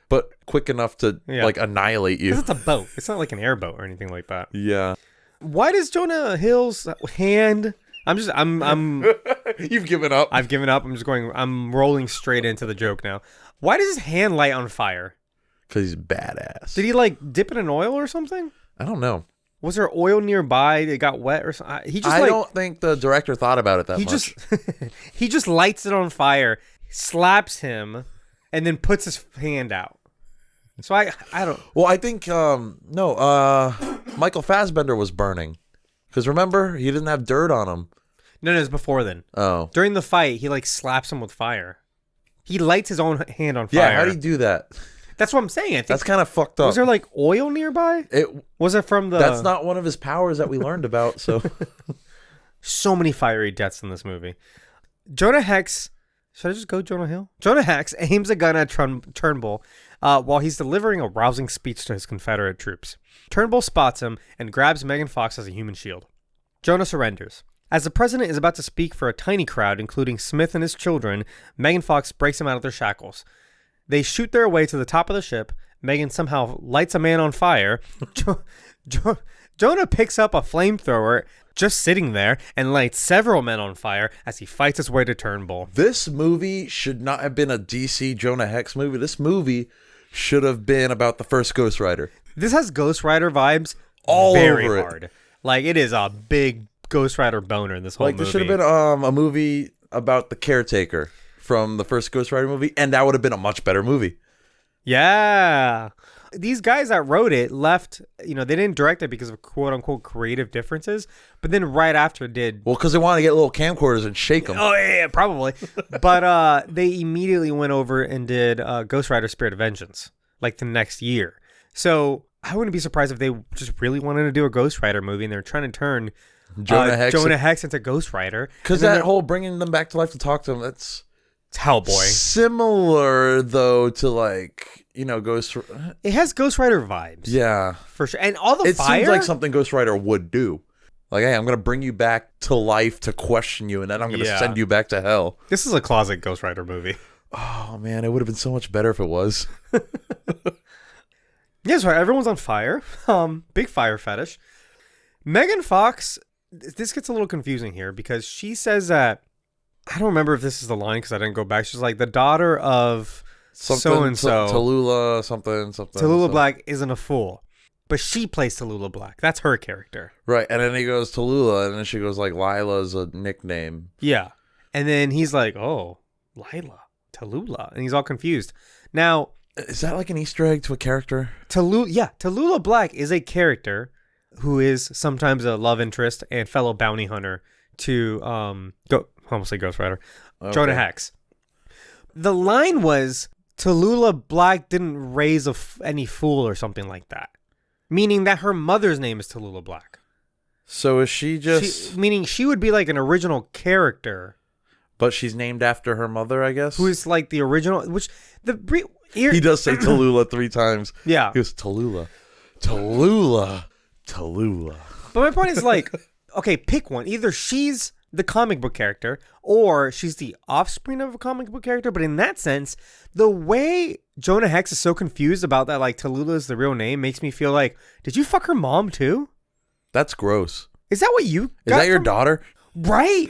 But quick enough to like annihilate you. 'Cause it's a boat. It's not like an airboat or anything like that. Yeah. Why does Jonah Hill's hand... I'm You've given up. I've given up. I'm rolling straight into the joke now. Why does his hand light on fire? Because he's badass. Did he like dip it in oil or something? I don't know. Was there oil nearby that got wet or something? I don't think the director thought about it that much. He just lights it on fire, slaps him, and then puts his hand out. So I don't... Well, I think, Michael Fassbender was burning. Because remember, he didn't have dirt on him. No, it was before then. Oh. During the fight, he like slaps him with fire. He lights his own hand on fire. Yeah, how do you do that? That's what I'm saying. I think, That's kind of fucked up. Was there like oil nearby? Was it from the... That's not one of his powers that we learned about, so... So many fiery deaths in this movie. Jonah Hex... Should I just go Jonah Hill? Jonah Hex aims a gun at Turnbull while he's delivering a rousing speech to his Confederate troops. Turnbull spots him and grabs Megan Fox as a human shield. Jonah surrenders. As the president is about to speak for a tiny crowd, including Smith and his children, Megan Fox breaks him out of their shackles. They shoot their way to the top of the ship. Megan somehow lights a man on fire. Jonah picks up a flamethrower just sitting there and lights several men on fire as he fights his way to Turnbull. This movie should not have been a DC Jonah Hex movie. This movie should have been about the first Ghost Rider. This has Ghost Rider vibes all very over hard. It. Like, it is a big Ghost Rider boner in this whole movie. This should have been a movie about the caretaker from the first Ghost Rider movie, and that would have been a much better movie. Yeah. These guys that wrote it left, they didn't direct it because of quote unquote creative differences, but then right after did. Well, because they wanted to get little camcorders and shake them. Oh, yeah, probably. But they immediately went over and did Ghost Rider Spirit of Vengeance, like the next year. So I wouldn't be surprised if they just really wanted to do a Ghost Rider movie and they're trying to turn Jonah Hex into Ghost Rider. Because that whole bringing them back to life to talk to them, it's Hellboy. Similar, though, to Ghost... It has Ghost Rider vibes. Yeah. For sure. And all the fire... It seems like something Ghost Rider would do. Like, hey, I'm going to bring you back to life to question you, and then I'm going to send you back to hell. This is a closet Ghost Rider movie. Oh, man, it would have been so much better if it was. Yes, right. Everyone's on fire. Big fire fetish. Megan Fox... This gets a little confusing here because she says that... I don't remember if this is the line because I didn't go back. She's like, the daughter of so-and-so. Tallulah something. Tallulah Black isn't a fool. But she plays Tallulah Black. That's her character. Right. And then he goes Tallulah, and then she goes like, Lila's a nickname. Yeah. And then he's like, oh, Lila, Tallulah. And he's all confused. Now... Is that like an Easter egg to a character? Tallulah Black is a character who is sometimes a love interest and fellow bounty hunter to... almost say Ghost Rider. Okay. Jonah Hex. The line was Tallulah Black didn't raise any fool or something like that. Meaning that her mother's name is Tallulah Black. So is she just... meaning she would be like an original character. But she's named after her mother, I guess? Who is like the original... He does say Tallulah 3 times. Yeah. He goes, Tallulah. Tallulah. Tallulah. But my point is like, okay, pick one. Either she's the comic book character, or she's the offspring of a comic book character. But in that sense, the way Jonah Hex is so confused about that, like Tallulah is the real name, makes me feel like, did you fuck her mom too? That's gross. Is that what you got? Is that your daughter? Right.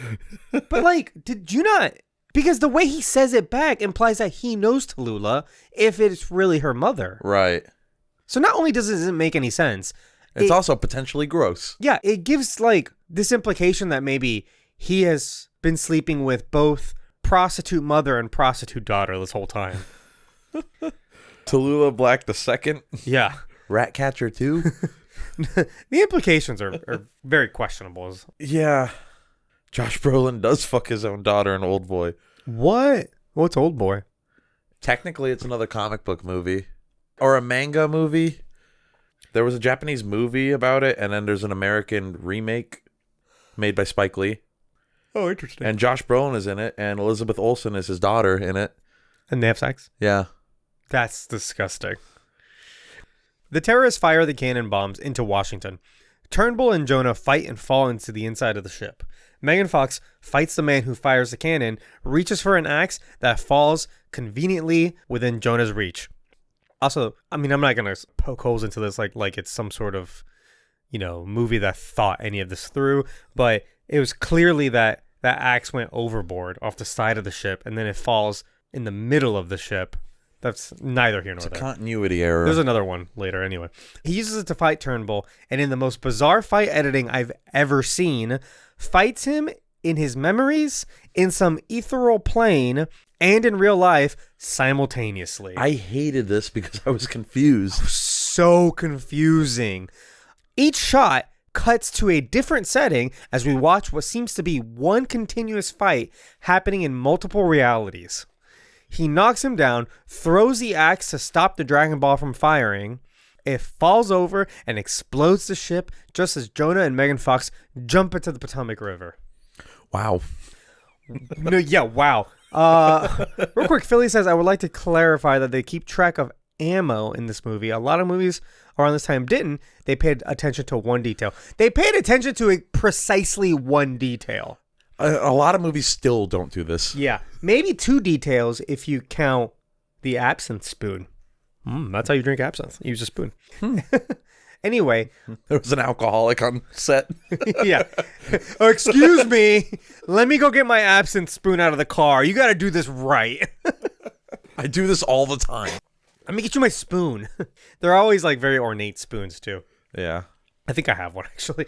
But like, did you not? Because the way he says it back implies that he knows Tallulah if it's really her mother. Right. So not only doesn't it make any sense, it's also potentially gross. Yeah, it gives like this implication that maybe he has been sleeping with both prostitute mother and prostitute daughter this whole time. Tallulah Black the second? Yeah. Ratcatcher 2? The implications are very questionable. Yeah. Josh Brolin does fuck his own daughter in Old Boy. What? What's Old Boy? Technically, it's another comic book movie. Or a manga movie. There was a Japanese movie about it, and then there's an American remake made by Spike Lee. Oh, interesting. And Josh Brolin is in it, and Elizabeth Olsen is his daughter in it. And they have sex? Yeah. That's disgusting. The terrorists fire the cannon bombs into Washington. Turnbull and Jonah fight and fall into the inside of the ship. Megan Fox fights the man who fires the cannon, reaches for an axe that falls conveniently within Jonah's reach. Also, I mean, I'm not going to poke holes into this like it's some sort of, movie that thought any of this through, but it was clearly that axe went overboard off the side of the ship, and then it falls in the middle of the ship. That's neither here nor there. It's a continuity error. There's another one later anyway. He uses it to fight Turnbull, and in the most bizarre fight editing I've ever seen, fights him in his memories, in some ethereal plane, and in real life simultaneously. I hated this because I was confused. So confusing. Each shot cuts to a different setting as we watch what seems to be one continuous fight happening in multiple realities. He knocks him down, throws the axe to stop the Dragon Ball from firing. It falls over and explodes the ship just as Jonah and Megan Fox jump into the Potomac River. Wow. No, yeah, wow. Real quick, Philly says, I would like to clarify that they keep track of ammo in this movie. A lot of movies around this time didn't. They paid attention to one detail. They paid attention to precisely one detail. A lot of movies still don't do this. Yeah. Maybe two details if you count the absinthe spoon. That's how you drink absinthe. Use a spoon. Anyway. There was an alcoholic on set. Yeah. Excuse me. Let me go get my absinthe spoon out of the car. You got to do this right. I do this all the time. Let me get you my spoon. They're always like very ornate spoons too. Yeah. I think I have one actually.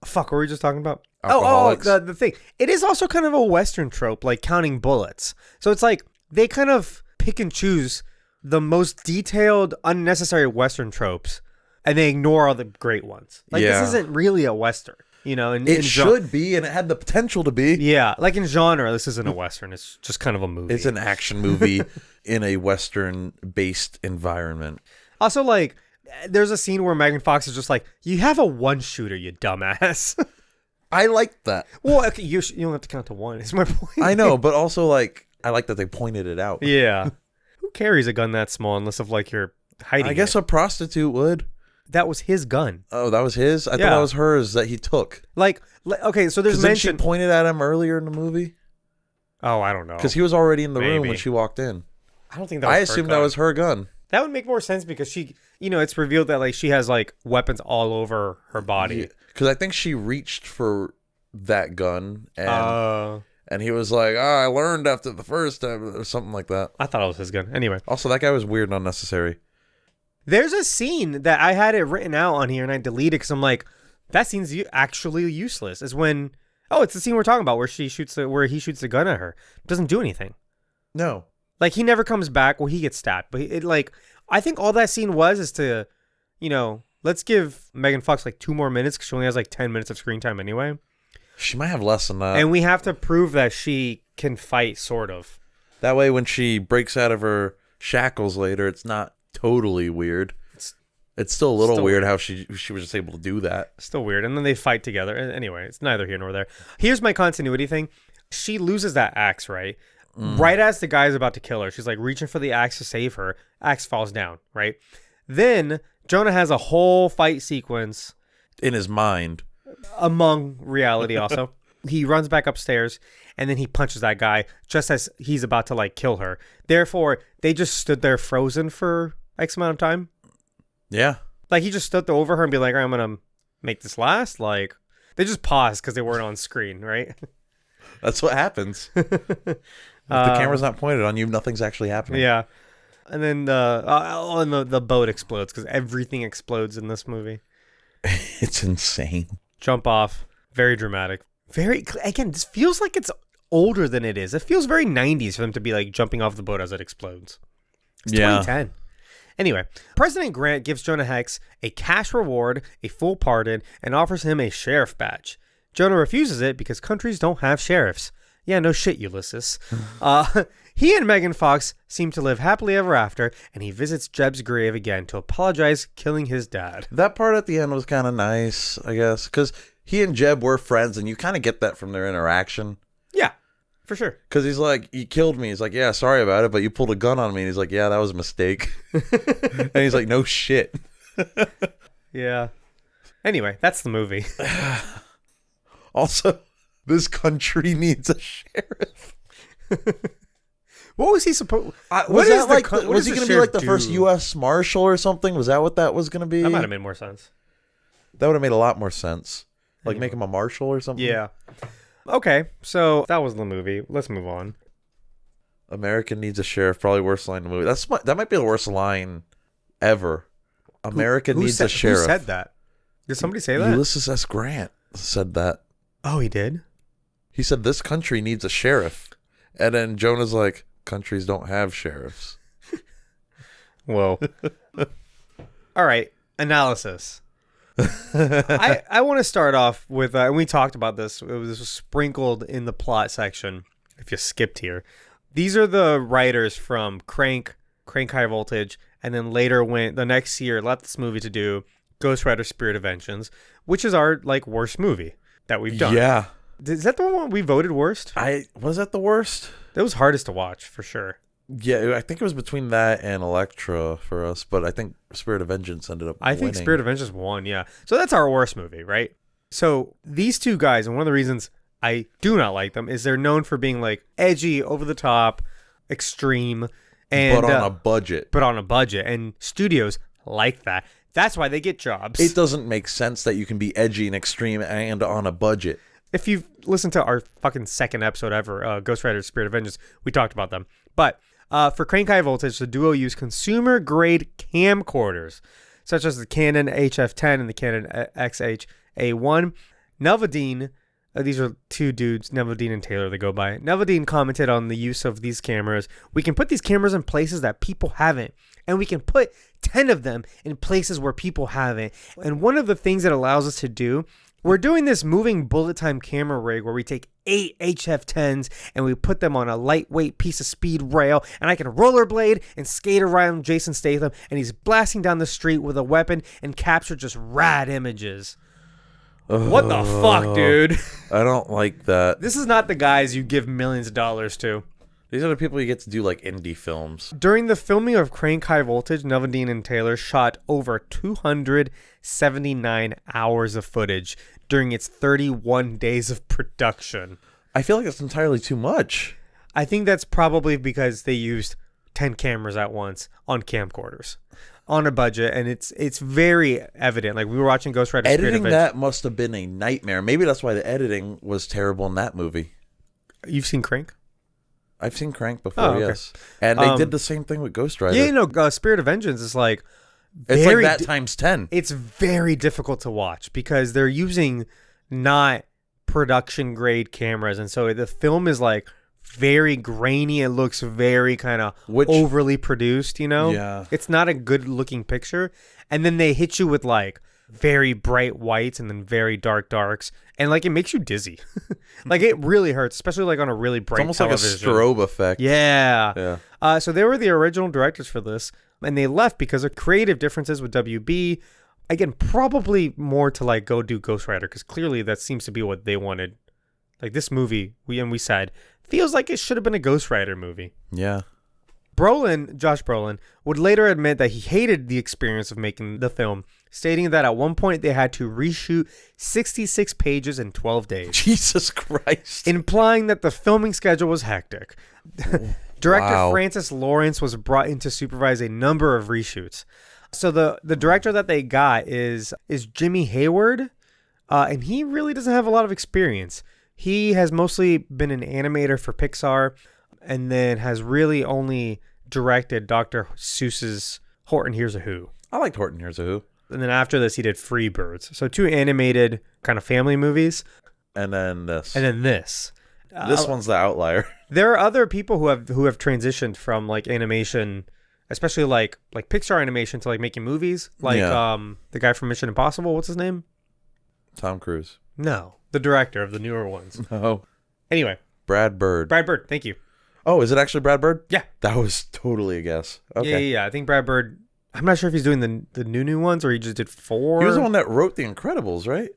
Fuck, what were we just talking about? Alcoholics. The thing. It is also kind of a Western trope, like counting bullets. So it's like they kind of pick and choose the most detailed, unnecessary Western tropes, and they ignore all the great ones. Like this isn't really a Western, It should be, and it had the potential to be. Yeah, like in genre, this isn't a Western. It's just kind of a movie. It's an action movie in a Western-based environment. Also, like, there's a scene where Megan Fox is just like, you have a one-shooter, you dumbass. I like that. Well, okay, you don't have to count to one. Is my point. I know, but also, like, I like that they pointed it out. Yeah. Who carries a gun that small unless of, like, you're hiding I guess it? a prostitute would. That was his gun. Oh, that was his? I thought that was hers that he took. Like, okay, so there's mention. She pointed at him earlier in the movie? Oh, I don't know. Because he was already in the room when she walked in. I don't think that was I assumed that was her gun. That would make more sense because she, it's revealed that like she has like weapons all over her body. Because I think she reached for that gun and he was like, I learned after the first time or something like that. I thought it was his gun. Anyway. Also, that guy was weird and unnecessary. There's a scene that I had it written out on here and I deleted because I'm like, that scene's actually useless. Is when, it's the scene we're talking about where he shoots the gun at her. It doesn't do anything. No. Like, he never comes back. Well, he gets stabbed. But I think all that scene is to, let's give Megan Fox like 2 more minutes because she only has like 10 minutes of screen time anyway. She might have less than that. And we have to prove that she can fight, sort of. That way, when she breaks out of her shackles later, it's not totally weird. It's still a little weird how she was just able to do that. Still weird. And then they fight together. Anyway, it's neither here nor there. Here's my continuity thing. She loses that axe, right? Right as the guy's about to kill her, she's like reaching for the axe to save her. Axe falls down, right? Then Jonah has a whole fight sequence in his mind, among reality. Also, he runs back upstairs and then he punches that guy just as he's about to like kill her. Therefore, they just stood there frozen for X amount of time. Yeah, like he just stood there over her and be like, "I'm gonna make this last." Like they just paused because they weren't on screen, right? That's what happens. If the camera's not pointed on you, nothing's actually happening. Yeah. And then the boat explodes because everything explodes in this movie. It's insane. Jump off. Very dramatic. Again, this feels like it's older than it is. It feels very 90s for them to be like jumping off the boat as it explodes. It's 2010. Anyway, President Grant gives Jonah Hex a cash reward, a full pardon, and offers him a sheriff badge. Jonah refuses it because countries don't have sheriffs. Yeah, no shit, Ulysses. He and Megan Fox seem to live happily ever after, and he visits Jeb's grave again to apologize killing his dad. That part at the end was kind of nice, I guess, because he and Jeb were friends, and you kind of get that from their interaction. Yeah, for sure. Because he's like, you killed me. He's like, yeah, sorry about it, but you pulled a gun on me. And he's like, yeah, that was a mistake. And he's like, no shit. Yeah. Anyway, that's the movie. Also, this country needs a sheriff. What was he supposed? Was he going to be like the first U.S. Marshal or something? Was that what that was going to be? That might have made more sense. That would have made a lot more sense. Like make him a marshal or something? Yeah. Okay, so that was the movie. Let's move on. America needs a sheriff. Probably worst line in the movie. That might be the worst line ever. America needs a sheriff. Who said that? Did somebody say that? Ulysses S. Grant said that. Oh, he did? He said, this country needs a sheriff. And then Jonah's like, countries don't have sheriffs. Whoa. All right. Analysis. I want to start off with, and we talked about this. This was sprinkled in the plot section. If you skipped here, these are the writers from Crank High Voltage, and then later went the next year left this movie to do Ghost Rider: Spirit of Vengeance, which is our like worst movie that we've done. Yeah. Is that the one we voted worst? Was that the worst? That was hardest to watch for sure. Yeah, I think it was between that and Elektra for us, but I think Spirit of Vengeance ended up winning. I think Spirit of Vengeance won, yeah. So that's our worst movie, right? So these two guys, and one of the reasons I do not like them is they're known for being like edgy, over the top, extreme, and but on a budget. And studios like that. That's why they get jobs. It doesn't make sense that you can be edgy and extreme and on a budget. If you've listened to our fucking second episode ever, Ghost Rider: Spirit of Vengeance, we talked about them. But for Crank High Voltage, the duo used consumer-grade camcorders, such as the Canon HF10 and the Canon XH-A1. Nevadine, these are two dudes, Nevadine and Taylor, they go by. Nevadine commented on the use of these cameras. We can put these cameras in places that people haven't, and we can put 10 of them in places where people haven't. And one of the things that allows us to do, we're doing this moving bullet time camera rig where we take 8 HF10s and we put them on a lightweight piece of speed rail, and I can rollerblade and skate around Jason Statham, and he's blasting down the street with a weapon and capture just rad images. What the fuck, dude? I don't like that. This is not the guys you give millions of dollars to. These are the people you get to do like indie films. During the filming of Crank High Voltage, Nevadine and Taylor shot over 279 hours of footage during its 31 days of production. I feel like that's entirely too much. I think that's probably because they used 10 cameras at once on camcorders on a budget, and it's very evident. Like, we were watching Ghost Rider: Spirit of Editing Vengeance. that must have been a nightmare. Maybe that's why the editing was terrible in that movie. You've seen Crank? I've seen Crank before, Oh, okay. yes. And they did the same thing with Ghost Rider. Yeah, Spirit of Vengeance is like... It's like that times 10. It's very difficult to watch because they're using not production grade cameras, and so the film is like very grainy. It looks very kind of overly produced, you know? Yeah. It's not a good looking picture. And then they hit you with like very bright whites and then very dark darks, and like it makes you dizzy. Like, it really hurts, especially like on a really bright television. It's almost like a strobe effect. Yeah. So they were the original directors for this, and they left because of creative differences with WB. Again, probably more to like go do Ghost Rider, because clearly that seems to be what they wanted. Like, this movie, we said, feels like it should have been a Ghost Rider movie. Yeah. Josh Brolin, would later admit that he hated the experience of making the film, stating that at one point they had to reshoot 66 pages in 12 days. Jesus Christ. Implying that the filming schedule was hectic. Director Francis Lawrence was brought in to supervise a number of reshoots. So the director that they got is Jimmy Hayward, and he really doesn't have a lot of experience. He has mostly been an animator for Pixar, and then has really only directed Dr. Seuss's Horton Hears a Who. I liked Horton Hears a Who. And then after this, he did Freebirds. So 2 animated kind of family movies. And then this. This one's the outlier. There are other people who have transitioned from like animation, especially like Pixar animation, to like making movies. Like the guy from Mission Impossible. What's his name? Tom Cruise. No, the director of the newer ones. No. Anyway. Brad Bird. Thank you. Oh, is it actually Brad Bird? Yeah. That was totally a guess. Okay. Yeah. I think Brad Bird. I'm not sure if he's doing the new ones or he just did 4. He was the one that wrote The Incredibles, right?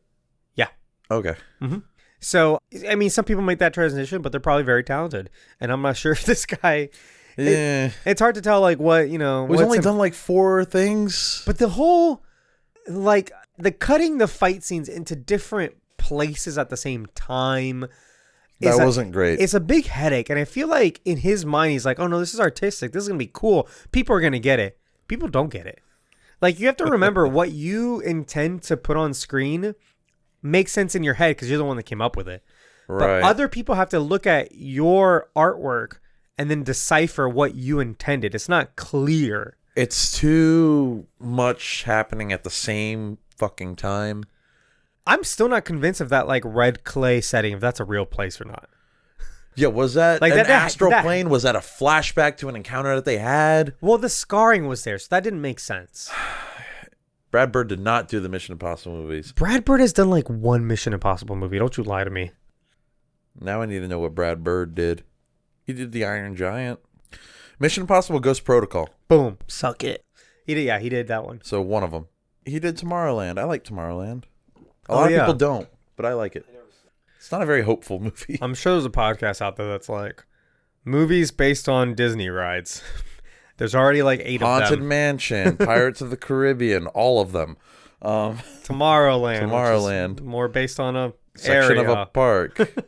Yeah. Okay. Mm-hmm. So, I mean, some people make that transition, but they're probably very talented. And I'm not sure if this guy... Yeah. It's hard to tell, like, what, you know... He's only done, like, 4 things. But the whole... Like, the cutting the fight scenes into different places at the same time. That wasn't great. It's a big headache. And I feel like in his mind, he's like, oh no, this is artistic. This is going to be cool. People are going to get it. People don't get it. Like, you have to remember what you intend to put on screen makes sense in your head because you're the one that came up with it. Right. But other people have to look at your artwork and then decipher what you intended. It's not clear. It's too much happening at the same fucking time. I'm still not convinced of that like red clay setting, if that's a real place or not. Yeah, was that like an astral plane? Was that a flashback to an encounter that they had? Well, the scarring was there, so that didn't make sense. Brad Bird did not do the Mission Impossible movies. Brad Bird has done like one Mission Impossible movie. Don't you lie to me. Now I need to know what Brad Bird did. He did The Iron Giant. Mission Impossible Ghost Protocol. Boom. Suck it. He did that one. So one of them. He did Tomorrowland. I like Tomorrowland. A lot of people don't, but I like it. It's not a very hopeful movie. I'm sure there's a podcast out there that's like movies based on Disney rides. There's already like 8 of them. Haunted Mansion, Pirates of the Caribbean, all of them. Tomorrowland. More based on a section area. of a park.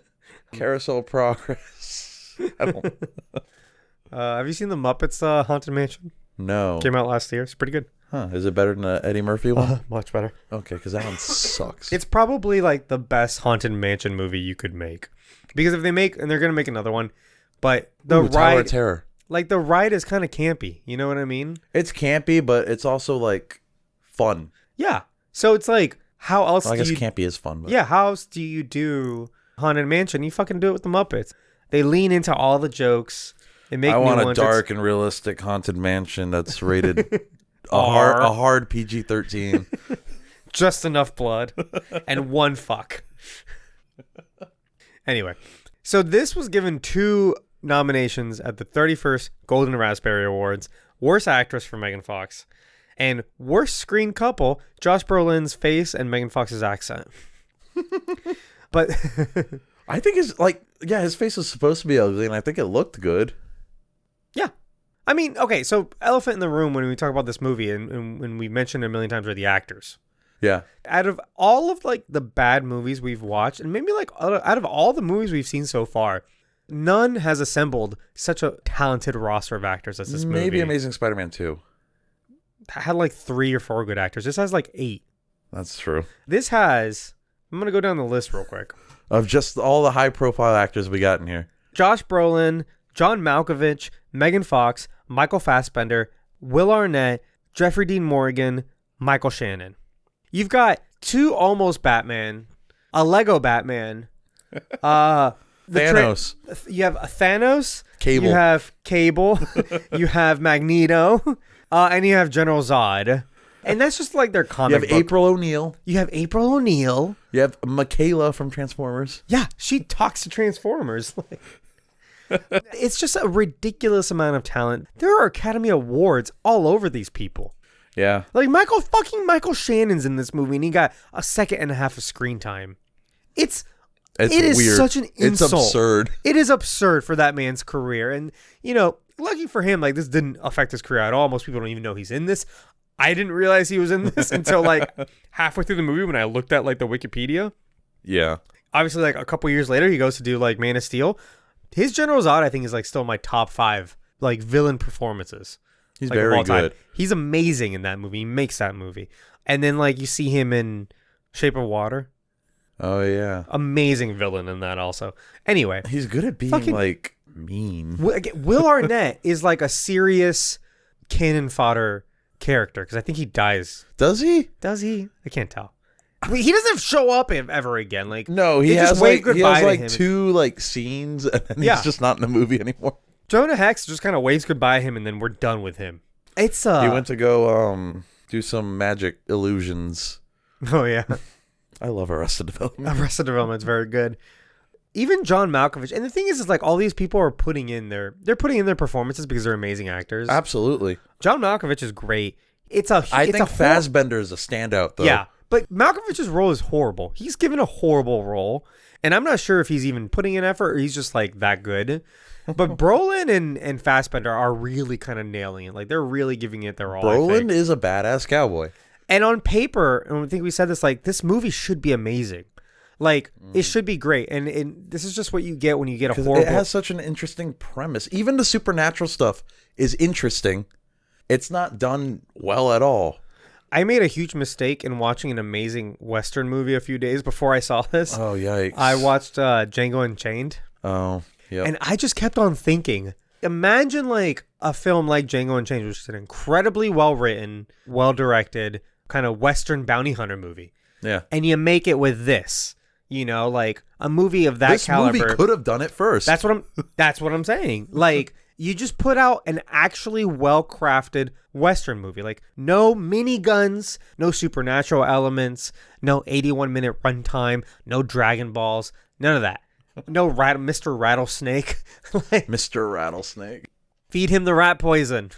Carousel Progress. I don't. Have you seen the Muppets Haunted Mansion? No. Came out last year. It's pretty good. Huh? Is it better than the Eddie Murphy one? Much better. Okay, because that one sucks. It's probably like the best Haunted Mansion movie you could make, because if they make, and they're gonna make another one, but the Tower of ride, Terror. like the ride is kind of campy. You know what I mean? It's campy, but it's also like fun. Yeah. So it's like, how else? Well, I guess campy is fun. But. Yeah. How else do you do Haunted Mansion? You fucking do it with the Muppets. They lean into all the jokes. They make. I want a ones. dark and realistic Haunted Mansion that's rated a hard PG-13. Just enough blood and one fuck. Anyway, so this was given 2 nominations at the 31st Golden Raspberry Awards. Worst Actress for Megan Fox, and Worst Screen Couple, Josh Brolin's face and Megan Fox's accent. But I think his face was supposed to be ugly, and I think it looked good. Yeah. I mean, okay, so elephant in the room when we talk about this movie, and when we mentioned it a million times, are the actors. Yeah. Out of all of like the bad movies we've watched, and maybe like out of all the movies we've seen so far, none has assembled such a talented roster of actors as this movie. Maybe Amazing Spider-Man 2. Had like 3 or 4 good actors. This has like 8. That's true. This has, I'm going to go down the list real quick. Of just all the high-profile actors we got in here. Josh Brolin, John Malkovich, Megan Fox, Michael Fassbender, Will Arnett, Jeffrey Dean Morgan, Michael Shannon. You've got 2 almost Batman, a Lego Batman, Thanos. You have a Thanos. Cable. You have Cable. You have Magneto. And you have General Zod. And that's just like their comic book. You have April O'Neil. You have April O'Neil. You have Michaela from Transformers. Yeah, she talks to Transformers. It's just a ridiculous amount of talent. There are Academy Awards all over these people. Yeah. Like Michael Shannon's in this movie, and he got a second and a half of screen time. It is weird. Such an insult. It's absurd. It is absurd for that man's career. And, you know, lucky for him, like, this didn't affect his career at all. Most people don't even know he's in this. I didn't realize he was in this until, like, halfway through the movie when I looked at, like, the Wikipedia. Yeah. Obviously, like, a couple years later, he goes to do, like, Man of Steel. His General Zod, I think, is, like, still my top 5, like, villain performances. He's like, very good. He's amazing in that movie. He makes that movie. And then, like, you see him in Shape of Water. Oh, yeah. Amazing villain in that also. Anyway. He's good at being, like, mean. Will Arnett is, like, a serious cannon fodder character, because I think he dies. Does he? Does he? I can't tell. He doesn't show up ever again. Like, no, he has like 2 like scenes, and then he's just not in the movie anymore. Jonah Hex just kind of waves goodbye to him, and then we're done with him. It's he went to go do some magic illusions. Oh yeah, I love Arrested Development. Arrested Development's very good. Even John Malkovich, and the thing is like all these people are putting in their performances because they're amazing actors. Absolutely, John Malkovich is great. I think Fassbender is a standout though. Yeah. But Malkovich's role is horrible. He's given a horrible role. And I'm not sure if he's even putting in effort or he's just like that good. But Brolin and Fassbender are really kind of nailing it. Like they're really giving it their all. Brolin is a badass cowboy. And on paper, and I think we said this, like, this movie should be amazing. Like, it should be great. And this is just what you get when you get a horrible... It has such an interesting premise. Even the supernatural stuff is interesting. It's not done well at all. I made a huge mistake in watching an amazing Western movie a few days before I saw this. Oh, yikes. I watched Django Unchained. Oh, yeah. And I just kept on thinking, imagine like a film like Django Unchained, which is an incredibly well-written, well-directed, kind of Western bounty hunter movie. Yeah. And you make it with this. You know, like a movie of that caliber. This movie could have done it first. That's what I'm saying. Like, you just put out an actually well-crafted Western movie. Like, no miniguns, no supernatural elements, no 81-minute runtime, no Dragon Balls, none of that. No Mr. Rattlesnake. Like, Mr. Rattlesnake. feed him the rat poison.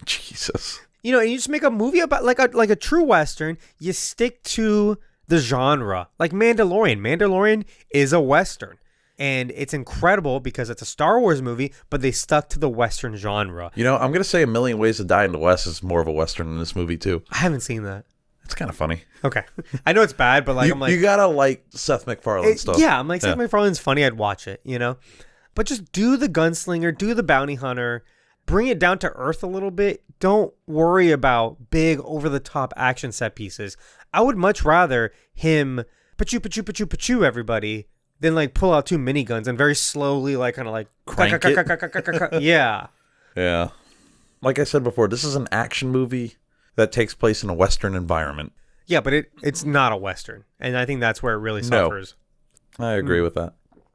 Jesus. You know, and you just make a movie about like a true Western. You stick to the genre. Like Mandalorian. Mandalorian is a Western. And it's incredible because it's a Star Wars movie, but they stuck to the Western genre. You know, I'm going to say A Million Ways to Die in the West is more of a Western in this movie, too. I haven't seen that. It's kind of funny. Okay. I know it's bad, but like, I'm like... You got to like Seth MacFarlane stuff. Yeah, I'm like, Seth MacFarlane's funny. I'd watch it, you know? But just do the gunslinger, do the bounty hunter, bring it down to earth a little bit. Don't worry about big, over-the-top action set pieces. I would much rather him pa-choo, pa-choo, pa-choo, pa-choo everybody than like pull out two miniguns and very slowly like kind of like... Crank it. Yeah. Yeah. Like I said before, this is an action movie that takes place in a Western environment. Yeah, but it's not a Western. And I think that's where it really suffers. No, I agree with that.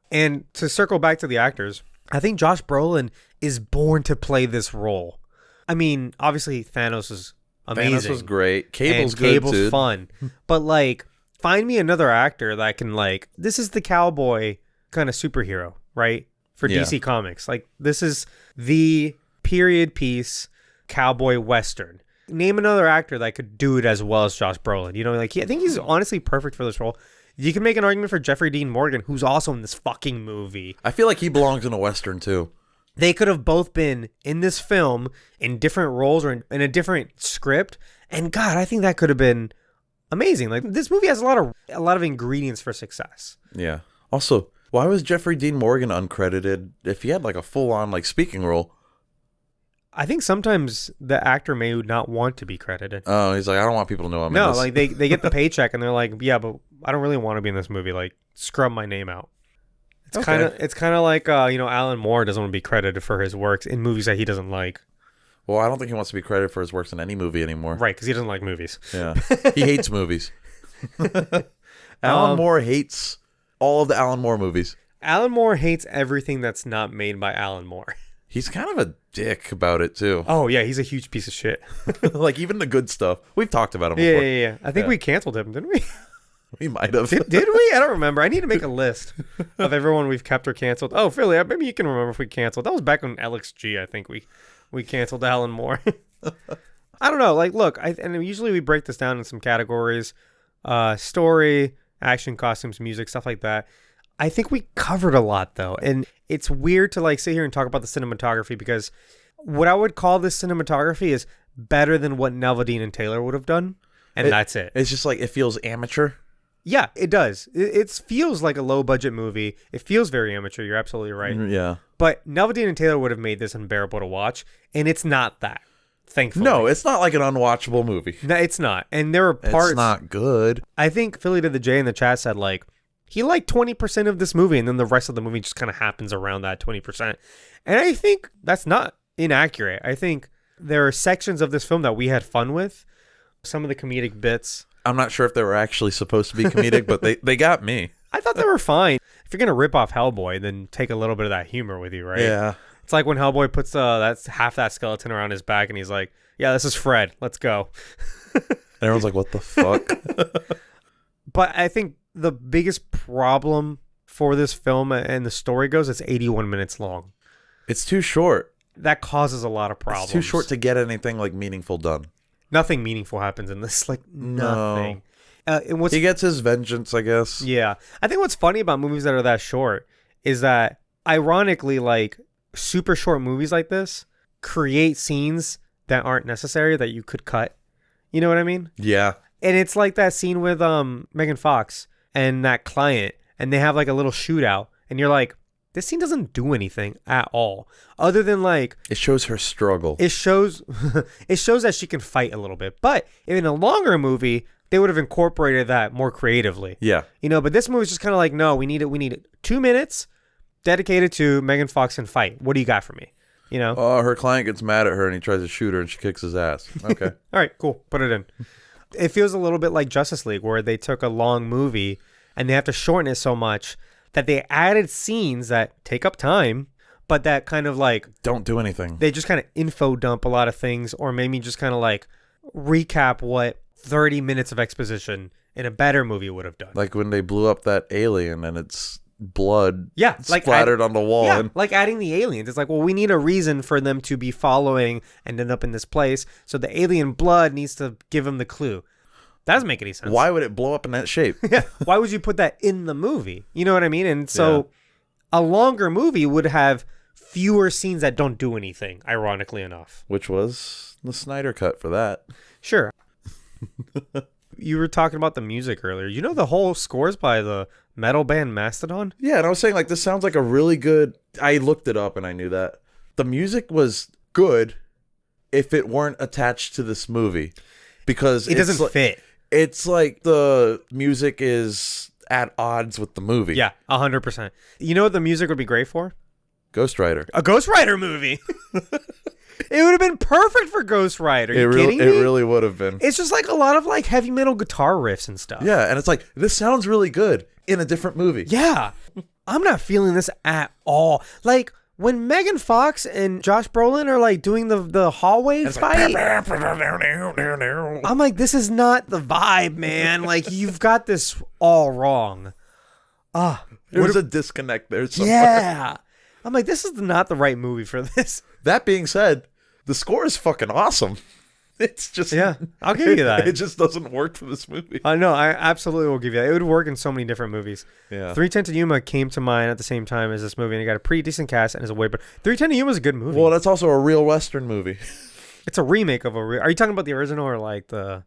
And to circle back to the actors, I think Josh Brolin is born to play this role. I mean, obviously Thanos is amazing. Thanos was great. Cable's good, Cable's too. fun. But like, find me another actor that can like, this is the cowboy kind of superhero, right? For DC Comics. Like, this is the period piece cowboy Western. Name another actor that could do it as well as Josh Brolin. You know, like, I think he's honestly perfect for this role. You can make an argument for Jeffrey Dean Morgan, who's also in this fucking movie. I feel like he belongs in a Western, too. They could have both been in this film in different roles or in a different script. And God, I think that could have been amazing. Like, this movie has a lot of ingredients for success. Yeah. Also, why was Jeffrey Dean Morgan uncredited if he had like a full-on like speaking role? I think sometimes the actor may not want to be credited. Oh, he's like, I don't want people to know I'm in No, this. like they get the paycheck and they're like, yeah, but I don't really want to be in this movie. Like, scrub my name out. It's kind of like Alan Moore doesn't want to be credited for his works in movies that he doesn't like. Well, I don't think he wants to be credited for his works in any movie anymore. Right, because he doesn't like movies. Yeah, he hates movies. Alan Moore hates all of the Alan Moore movies. Alan Moore hates everything that's not made by Alan Moore. He's kind of a dick about it, too. Oh, yeah, he's a huge piece of shit. Like, even the good stuff. We've talked about him before. Yeah. I think we canceled him, didn't we? We might have. Did we? I don't remember. I need to make a list of everyone we've kept or canceled. Oh, Philly, maybe you can remember if we canceled. That was back on LXG, I think we canceled Alan Moore. I don't know. Like, look, and usually we break this down in some categories. Story, action, costumes, music, stuff like that. I think we covered a lot, though. And it's weird to like sit here and talk about the cinematography because what I would call this cinematography is better than what Nelvadine and Taylor would have done. And that's it. It's just like, it feels amateur. Yeah, it does. It feels like a low-budget movie. It feels very amateur. You're absolutely right. Yeah. But Nelvadine and Taylor would have made this unbearable to watch, and it's not that, thankfully. No, it's not like an unwatchable movie. No, it's not. And there are parts... It's not good. I think Philly to the J in the chat said, like, he liked 20% of this movie, and then the rest of the movie just kind of happens around that 20%. And I think that's not inaccurate. I think there are sections of this film that we had fun with. Some of the comedic bits... I'm not sure if they were actually supposed to be comedic, but they got me. I thought they were fine. If you're going to rip off Hellboy, then take a little bit of that humor with you, right? Yeah. It's like when Hellboy puts that's half that skeleton around his back and he's like, yeah, this is Fred. Let's go. And everyone's like, what the fuck? But I think the biggest problem for this film and the story goes, it's 81 minutes long. It's too short. That causes a lot of problems. It's too short to get anything like meaningful done. Nothing meaningful happens in this. Like, nothing. No. He gets his vengeance, I guess. Yeah. I think what's funny about movies that are that short is that, ironically, like, super short movies like this create scenes that aren't necessary that you could cut. You know what I mean? Yeah. And it's like that scene with Megan Fox and that client, and they have like a little shootout, and you're like, this scene doesn't do anything at all, other than like It shows her struggle. it shows it shows that she can fight a little bit. But in a longer movie, they would have incorporated that more creatively. Yeah. You know, but this movie's just kind of like, no, we need 2 minutes dedicated to Megan Fox and fight. What do you got for me? You know? Oh, her client gets mad at her and he tries to shoot her and she kicks his ass. Okay. All right, cool. Put it in. It feels a little bit like Justice League, where they took a long movie and they have to shorten it so much that they added scenes that take up time, but that kind of like Don't do anything. they just kind of info dump a lot of things, or maybe just kind of like recap what 30 minutes of exposition in a better movie would have done. Like when they blew up that alien and it's blood like splattered on the wall. Yeah, And like adding the aliens. It's like, well, we need a reason for them to be following and end up in this place. So the alien blood needs to give them the clue. That doesn't make any sense. why would it blow up in that shape? Yeah. Why would you put that in the movie? You know what I mean? And so a longer movie would have fewer scenes that don't do anything, ironically enough. Which was the Snyder cut for that. Sure. You were talking about the music earlier. You know the whole score's by the metal band Mastodon? Yeah, and I was saying, like, this sounds like a really good... I looked it up and I knew that. The music was good if it weren't attached to this movie. Because It doesn't fit. It's like the music is at odds with the movie. Yeah, 100%. You know what the music would be great for? Ghost Rider. A Ghost Rider movie. It would have been perfect for Ghost Rider. Are you kidding me? It really would have been. It's just like a lot of like heavy metal guitar riffs and stuff. Yeah, and it's like, this sounds really good in a different movie. Yeah. I'm not feeling this at all. Like when Megan Fox and Josh Brolin are like doing the hallway fight, I'm like, this is not the vibe, man. Like you've got this all wrong. There's a disconnect there somewhere. Yeah. I'm like, this is not the right movie for this. That being said, the score is fucking awesome. It's just... Yeah, I'll give you that. It just doesn't work for this movie. No, I absolutely will give you that. It would work in so many different movies. Yeah. 310 to Yuma came to mind at the same time as this movie, and it got a pretty decent cast and is a way, but 310 to Yuma is a good movie. Well, that's also a real Western movie. It's a remake of Are you talking about the original or like the...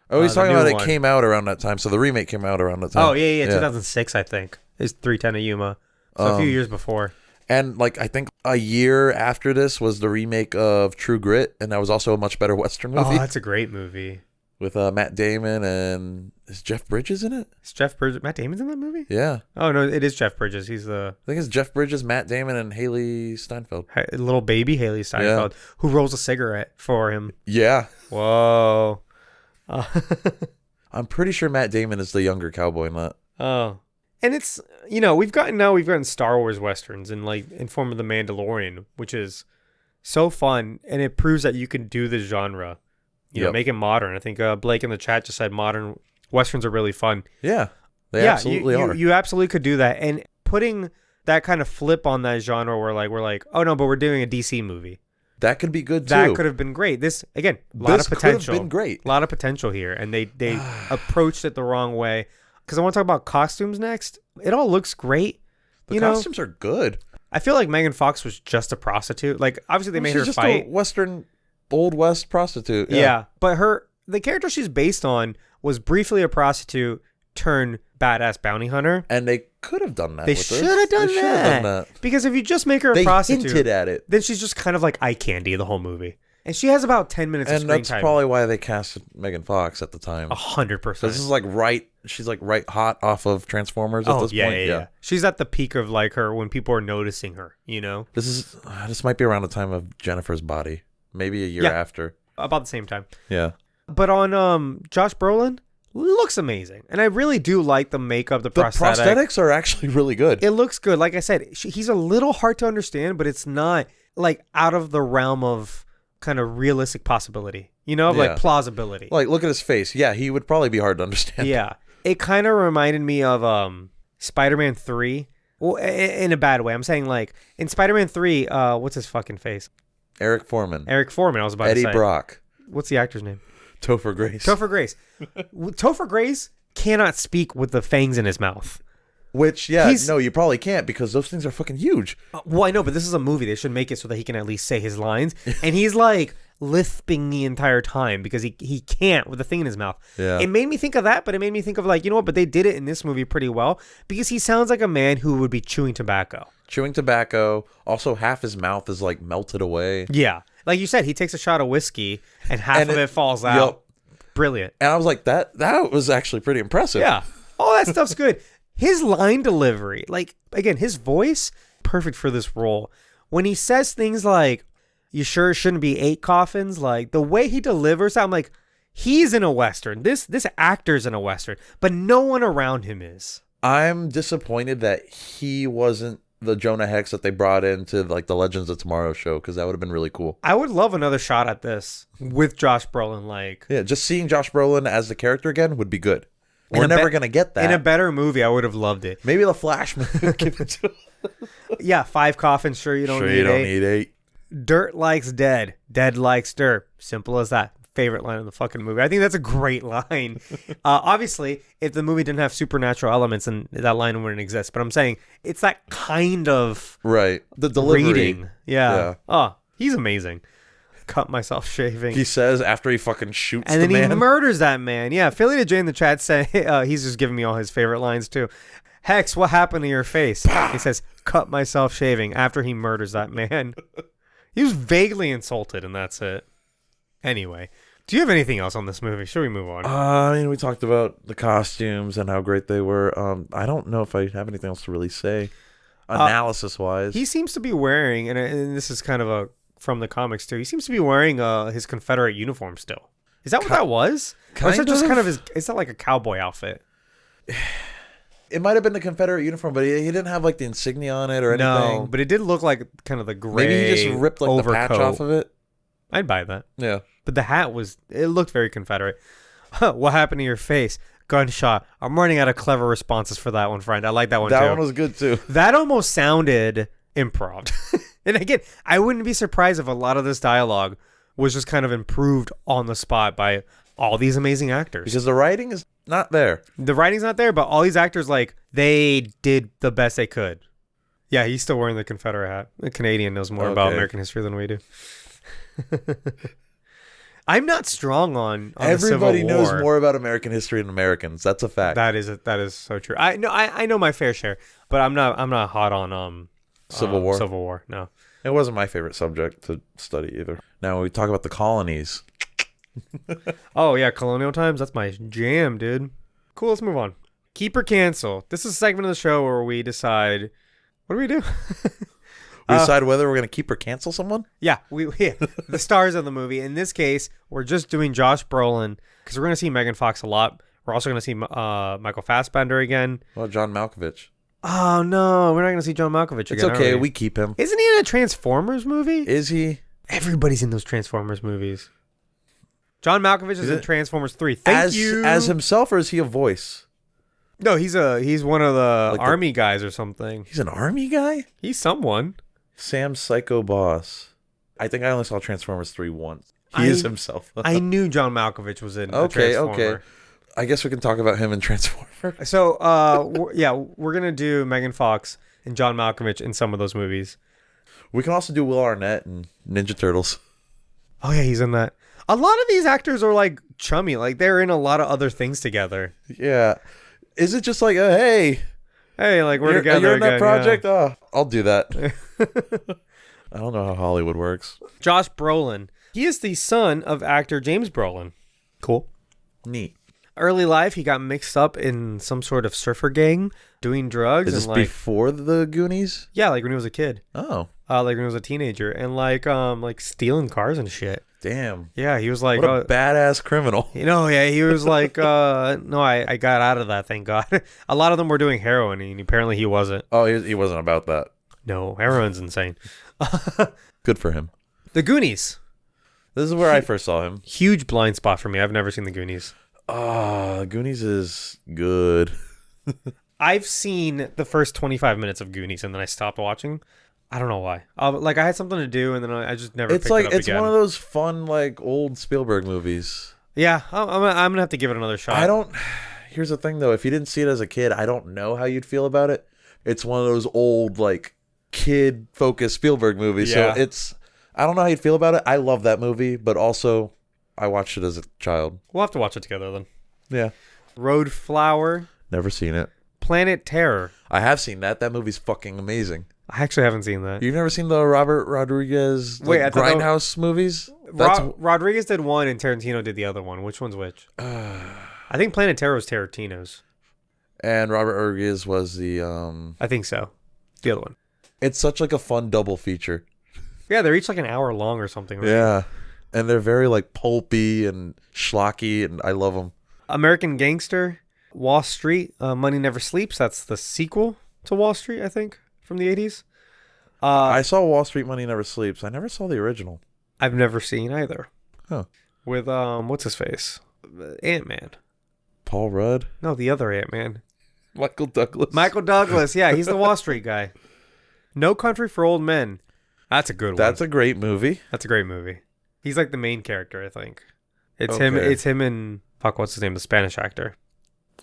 Oh, he's talking new about one? it came out around that time, so the remake came out around that time. Oh, yeah, 2006, I think, is 310 to Yuma. So a few years before. And like I think a year after this was the remake of True Grit, and that was also a much better Western movie. Oh, that's a great movie. With Matt Damon and... Is Jeff Bridges in it? Is Jeff Bridges... Matt Damon's in that movie? Yeah. Oh, no, it is Jeff Bridges. He's the... I think it's Jeff Bridges, Matt Damon, and Haley Steinfeld. little baby Haley Steinfeld, who rolls a cigarette for him. Yeah. Whoa. I'm pretty sure Matt Damon is the younger cowboy in that. Oh. And it's, you know, we've gotten Star Wars Westerns in form of The Mandalorian, which is so fun. And it proves that you can do this genre, you know, make it modern. I think Blake in the chat just said modern Westerns are really fun. Yeah, they absolutely are. You absolutely could do that. And putting that kind of flip on that genre where we're like, oh no, but we're doing a DC movie. That could be good too. That could have been great. This, again, a lot of potential. Could have been great. A lot of potential here. And they approached it the wrong way. Because I want to talk about costumes next. It all looks great. The costumes are good. I feel like Megan Fox was just a prostitute. Like, obviously they made her just fight. A Western, Old West prostitute. Yeah. But the character she's based on was briefly a prostitute turned badass bounty hunter. And they could have done that. They should have done that. Because if you just make her a prostitute, they hinted at it. Then she's just kind of like eye candy the whole movie. And she has about 10 minutes of screen time. And that's probably why they cast Megan Fox at the time. 100%. This is like she's like right hot off of Transformers at this point. Yeah. She's at the peak of like her when people are noticing her, you know? This might be around the time of Jennifer's Body. Maybe a year after. About the same time. Yeah. But on Josh Brolin, looks amazing. And I really do like the makeup, the prosthetics are actually really good. It looks good. Like I said, he's a little hard to understand, but it's not like out of the realm of kind of realistic possibility, you know, like plausibility. Like, look at his face. Yeah, he would probably be hard to understand. Yeah. It kind of reminded me of Spider-Man 3. Well, in a bad way. I'm saying like in Spider-Man 3, what's his fucking face? Eric Foreman, I was about to say. Eddie Brock. What's the actor's name? Topher Grace. Topher Grace cannot speak with the fangs in his mouth. Which, no, you probably can't because those things are fucking huge. Well, I know, but this is a movie. They should make it so that he can at least say his lines. And he's like lisping the entire time because he can't with the thing in his mouth. Yeah. It made me think of that, but it made me think of like, you know what, but they did it in this movie pretty well because he sounds like a man who would be chewing tobacco. Chewing tobacco. Also, half his mouth is like melted away. Yeah. Like you said, he takes a shot of whiskey and half And of it falls out. Yep. Brilliant. And I was like, that was actually pretty impressive. Yeah. All that stuff's good. His line delivery, like, again, his voice, perfect for this role. When he says things like, you sure it shouldn't be 8 coffins? Like, the way he delivers that, I'm like, he's in a Western. This actor's in a Western, but no one around him is. I'm disappointed that he wasn't the Jonah Hex that they brought into like the Legends of Tomorrow show, because that would have been really cool. I would love another shot at this with Josh Brolin. Like, yeah, just seeing Josh Brolin as the character again would be good. We're never going to get that. In a better movie, I would have loved it. Maybe the Flash movie. Give it to Yeah, 5 coffins, sure you don't sure need you don't 8. need 8. Dirt likes dead. Dead likes dirt. Simple as that. Favorite line in the fucking movie. I think that's a great line. Obviously, if the movie didn't have supernatural elements, then that line wouldn't exist. But I'm saying it's that kind of right. The delivery. reading. Yeah. Oh, he's amazing. Cut myself shaving. He says after he fucking shoots and then the man. he murders that man. Yeah, Philly to Jay in the chat said he's just giving me all his favorite lines too. Hex, what happened to your face? He says, cut myself shaving after he murders that man. He was vaguely insulted, and that's it. Anyway, do you have anything else on this movie? Should we move on? I mean, we talked about the costumes and how great they were. I don't know if I have anything else to really say, analysis-wise. He seems to be wearing, and this is kind of from the comics too, he seems to be wearing his Confederate uniform still. Is that what that was? Or is that just kind of is that like a cowboy outfit? It might have been the Confederate uniform, but he didn't have like the insignia on it or anything. No, but it did look like kind of the gray. Maybe he just ripped like overcoat. the patch off of it. I'd buy that. Yeah. But the hat it looked very Confederate. What happened to your face? Gunshot. I'm running out of clever responses for that one, friend. I like that one too. That one was good too. That almost sounded improv. And again, I wouldn't be surprised if a lot of this dialogue was just kind of improved on the spot by all these amazing actors. Because the writing is not there. The writing's not there, but all these actors, like, they did the best they could. Yeah, he's still wearing the Confederate hat. The Canadian knows more about American history than we do. I'm not strong on everybody the Civil War. knows more about American history than Americans. That's a fact. That is so true. I know my fair share, but I'm not hot on Civil War. Civil War, no. It wasn't my favorite subject to study either. Now we talk about the colonies. Oh yeah, colonial times. That's my jam, dude. Cool. Let's move on. Keep or cancel. This is a segment of the show where we decide. What do we do? We decide whether we're going to keep or cancel someone? Yeah, the stars of the movie. In this case, we're just doing Josh Brolin because we're going to see Megan Fox a lot. We're also going to see Michael Fassbender again. Well, John Malkovich. Oh, no. We're not going to see John Malkovich again. It's okay. We keep him. Isn't he in a Transformers movie? Is he? Everybody's in those Transformers movies. John Malkovich is in Transformers 3. Thank you. As himself, or is he a voice? No, he's one of the army guys or something. He's an army guy? He's someone. Sam's Psycho Boss. I think I only saw Transformers 3 once. He is himself. I knew John Malkovich was in a Transformer. Okay. I guess we can talk about him in Transformer. So, we're going to do Megan Fox and John Malkovich in some of those movies. We can also do Will Arnett and Ninja Turtles. Oh, yeah, he's in that. A lot of these actors are, like, chummy. Like, they're in a lot of other things together. Yeah. Is it just like, hey, like, we're together you're in that again, project? Yeah. Oh, I'll do that. I don't know how Hollywood works. Josh Brolin. He is the son of actor James Brolin. Cool. Neat. Early life, he got mixed up in some sort of surfer gang doing drugs. Is this before the Goonies? Yeah, like when he was a kid. Oh. Like when he was a teenager. And like stealing cars and shit. Damn. Yeah, he was like... What a badass criminal. Yeah, he was like, no, I got out of that, thank God. A lot of them were doing heroin, and apparently he wasn't. Oh, he wasn't about that. No, heroin's insane. Good for him. The Goonies. This is where I first saw him. Huge blind spot for me. I've never seen The Goonies. Goonies is good. I've seen the first 25 minutes of Goonies, and then I stopped watching. I don't know why. I had something to do, and then I just never picked it up again. It's one of those fun, like, old Spielberg movies. Yeah, I'm going to have to give it another shot. Here's the thing, though. If you didn't see it as a kid, I don't know how you'd feel about it. It's one of those old, like, kid-focused Spielberg movies. Yeah. So I don't know how you'd feel about it. I love that movie, but also I watched it as a child. We'll have to watch it together then. Yeah. Road Flower. Never seen it. Planet Terror. I have seen that. That movie's fucking amazing. I actually haven't seen that. You've never seen the Robert Rodriguez Grindhouse movies? Rodriguez did one and Tarantino did the other one. Which one's which? I think Planet Terror was Tarantino's. And Robert Rodriguez was the... I think so. The other one. It's such like a fun double feature. Yeah, they're each like an hour long or something. Right? Yeah. And they're very like pulpy and schlocky, and I love them. American Gangster, Wall Street, Money Never Sleeps. That's the sequel to Wall Street, I think, from the 80s. I saw Wall Street Money Never Sleeps. I never saw the original. I've never seen either. Huh. With, what's his face? Ant-Man. Paul Rudd? No, the other Ant-Man. Michael Douglas. Michael Douglas, yeah, he's the Wall Street guy. No Country for Old Men. That's a good one. That's a great movie. That's a great movie. He's like the main character, I think. It's Okay. him. It's him and what's his name? The Spanish actor.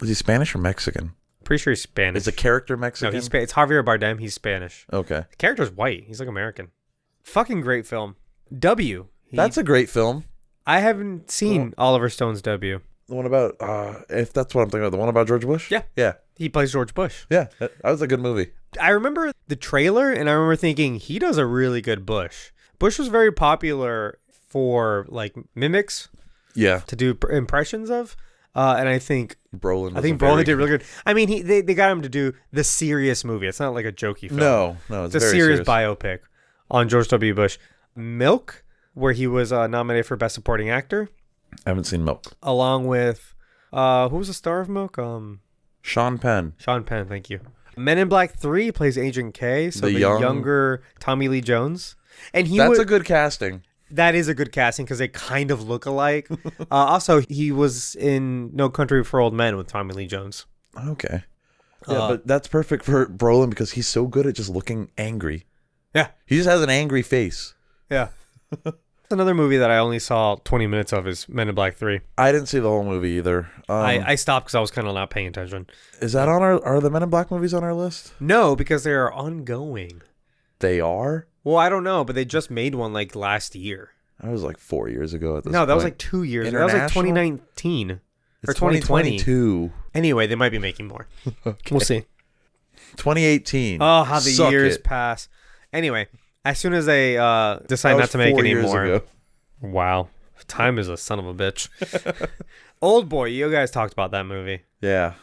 Is he Spanish or Mexican? Pretty sure he's Spanish. Is the character No, Mexican? it's Javier Bardem. He's Spanish. Okay. The character's white. He's like American. Fucking great film. W. That's a great film. I haven't seen Oliver Stone's W. The one about, if that's what I'm thinking of, the one about George Bush? Yeah. Yeah. He plays George Bush. Yeah. That was a good movie. I remember the trailer, and I remember thinking, he does a really good Bush. Bush was very popular for, like, mimics. Yeah. To do impressions of. And I think Brolin did really good. I mean, they got him to do the serious movie. It's not like a jokey film. No, it's a very serious biopic on George W. Bush. Milk, where he was nominated for Best Supporting Actor. I haven't seen Milk. Along with, who was the star of Milk? Sean Penn. Sean Penn, thank you. Men in Black 3 plays Agent K, so the younger Tommy Lee Jones. And That's a good casting. That is a good casting because they kind of look alike. Also, he was in No Country for Old Men with Tommy Lee Jones. Okay. Yeah, but that's perfect for Brolin because he's so good at just looking angry. Yeah. He just has an angry face. Yeah. Another movie that I only saw 20 minutes of is Men in Black 3. I didn't see the whole movie either. I stopped because I was kind of not paying attention. Is that on are the Men in Black movies on our list? No, because they are ongoing. They are? Well, I don't know, but they just made one like last year. That was like 4 years ago at this point. No, that was like 2 years ago. That was like 2019 or 2020. 2022. Anyway, they might be making more. Okay. We'll see. 2018. Oh, how the years pass. Anyway, as soon as they decide not to make any more. Ago. Wow. Time is a son of a bitch. Old Boy, you guys talked about that movie. Yeah.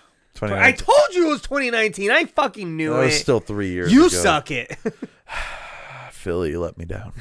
I told you it was 2019. I fucking knew it. That was still 3 years you ago. Suck it. Philly, you let me down.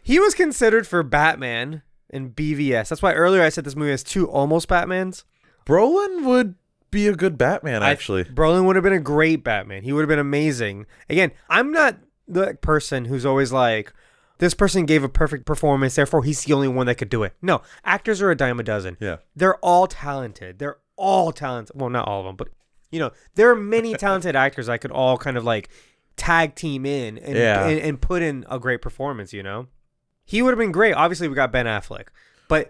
He was considered for Batman and BVS. That's why earlier I said this movie has two almost Batmans. Brolin would be a good Batman, actually. Brolin would have been a great Batman. He would have been amazing. Again, I'm not the person who's always like, this person gave a perfect performance, therefore he's the only one that could do it. No, actors are a dime a dozen. Yeah. They're all talented. They're all talented. Well, not all of them, but, you know, there are many talented actors I could all kind of like tag team in and put in a great performance, you know? He would have been great. Obviously, we got Ben Affleck.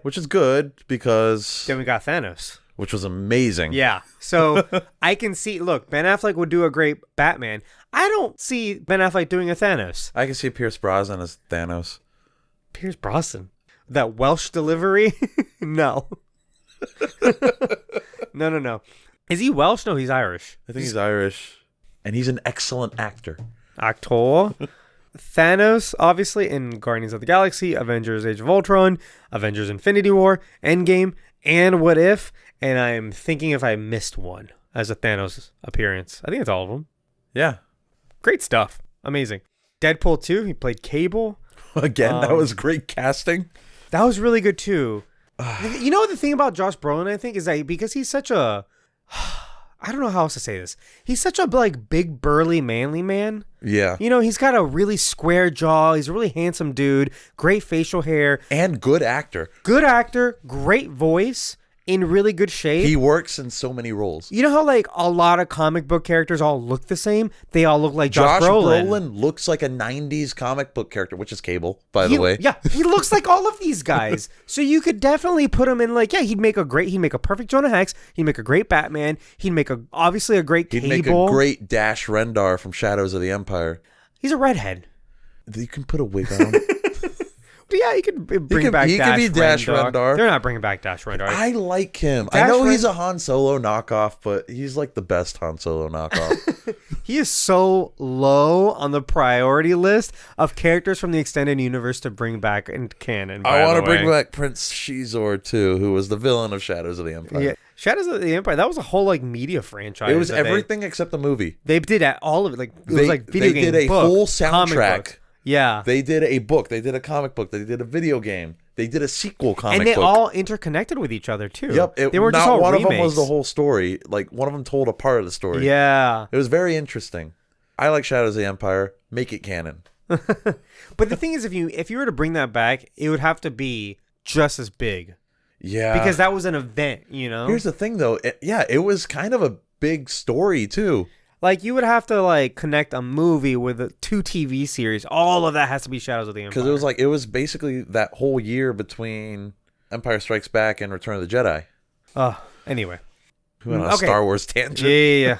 Which is good because... Then we got Thanos. Which was amazing. Yeah. So I can see... Look, Ben Affleck would do a great Batman. I don't see Ben Affleck doing a Thanos. I can see Pierce Brosnan as Thanos. Pierce Brosnan? That Welsh delivery? No. No. Is he Welsh? No, he's Irish. I think he's Irish. And he's an excellent actor. Actor. Thanos, obviously, in Guardians of the Galaxy, Avengers Age of Ultron, Avengers Infinity War, Endgame, and What If. And I'm thinking if I missed one as a Thanos appearance. I think it's all of them. Yeah. Great stuff. Amazing. Deadpool 2, he played Cable. Again, that was great casting. That was really good, too. You know, the thing about Josh Brolin, I think, is that because he's such a... I don't know how else to say this. He's such a like big, burly, manly man. Yeah. You know, he's got a really square jaw. He's a really handsome dude. Great facial hair. And good actor. Good actor. Great voice. In really good shape. He works in so many roles. You know how like a lot of comic book characters all look the same? They all look like Josh Brolin. Brolin looks like a 90s comic book character, which is Cable, by the way. Yeah, he looks like all of these guys. So you could definitely put him in like, yeah, he'd make a perfect Jonah Hex. He'd make a great Batman. He'd make obviously a great Cable. He'd make a great Dash Rendar from Shadows of the Empire. He's a redhead. You can put a wig on. Yeah, he could bring back he Dash could be Dash Rendar. They're not bringing back Dash Rendar. I like him. I know he's a Han Solo knockoff, but he's like the best Han Solo knockoff. He is so low on the priority list of characters from the extended universe to bring back in canon. I want to bring back Prince Shizor too, who was the villain of Shadows of the Empire. Yeah, Shadows of the Empire. That was a whole like media franchise. It was everything except the movie. They did all of it. Like it was like video game. They did a book, full soundtrack. Yeah. They did a book. They did a comic book. They did a video game. They did a sequel comic book. And they all interconnected with each other, too. Yep. They weren't just all one remakes. of them was the whole story. Like, one of them told a part of the story. Yeah. It was very interesting. I like Shadows of the Empire. Make it canon. But the thing is, if you were to bring that back, it would have to be just as big. Yeah. Because that was an event, you know? Here's the thing, though. It was kind of a big story, too. Like, you would have to, like, connect a movie with 2 TV series. All of that has to be Shadows of the Empire. Because it was basically that whole year between Empire Strikes Back and Return of the Jedi. Anyway. We went on a Star Wars tangent. Yeah.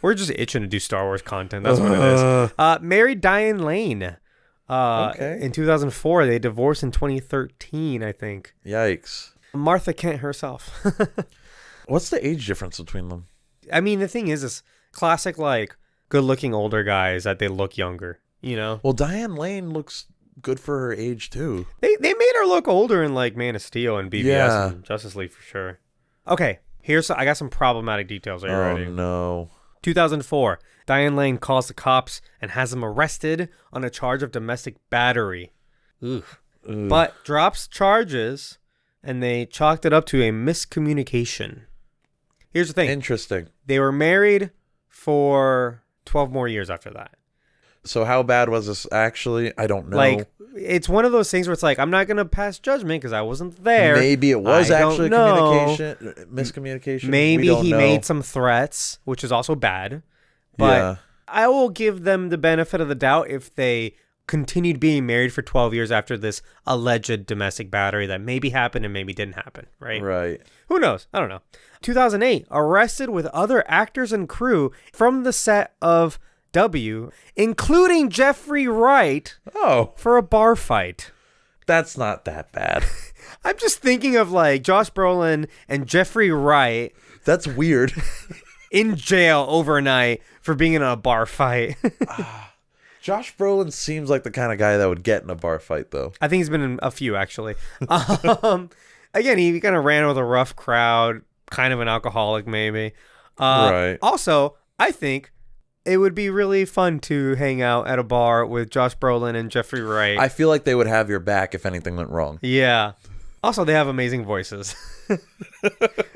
We're just itching to do Star Wars content. That's what it is. Married Diane Lane. Okay. In 2004. They divorced in 2013, I think. Yikes. Martha Kent herself. What's the age difference between them? I mean, the thing is classic, like, good-looking older guys that they look younger, you know? Well, Diane Lane looks good for her age, too. They made her look older in, like, Man of Steel and BVS and Justice League for sure. Okay, I got some problematic details. Are you ready? Oh, no. 2004, Diane Lane calls the cops and has them arrested on a charge of domestic battery. Oof. But drops charges, and they chalked it up to a miscommunication. Here's the thing. Interesting. They were married for 12 more years after that. So how bad was this actually? I don't know. Like, it's one of those things where it's like, I'm not going to pass judgment because I wasn't there. Maybe it was actually miscommunication. Maybe he made some threats, which is also bad. But I will give them the benefit of the doubt if they continued being married for 12 years after this alleged domestic battery that maybe happened and maybe didn't happen, right? Right. Who knows? I don't know. 2008, arrested with other actors and crew from the set of W, including Jeffrey Wright, for a bar fight. That's not that bad. I'm just thinking of, like, Josh Brolin and Jeffrey Wright. That's weird. In jail overnight for being in a bar fight. Josh Brolin seems like the kind of guy that would get in a bar fight, though. I think he's been in a few, actually. Again, he kind of ran with a rough crowd, kind of an alcoholic, maybe. Right. Also, I think it would be really fun to hang out at a bar with Josh Brolin and Jeffrey Wright. I feel like they would have your back if anything went wrong. Yeah. Also, they have amazing voices.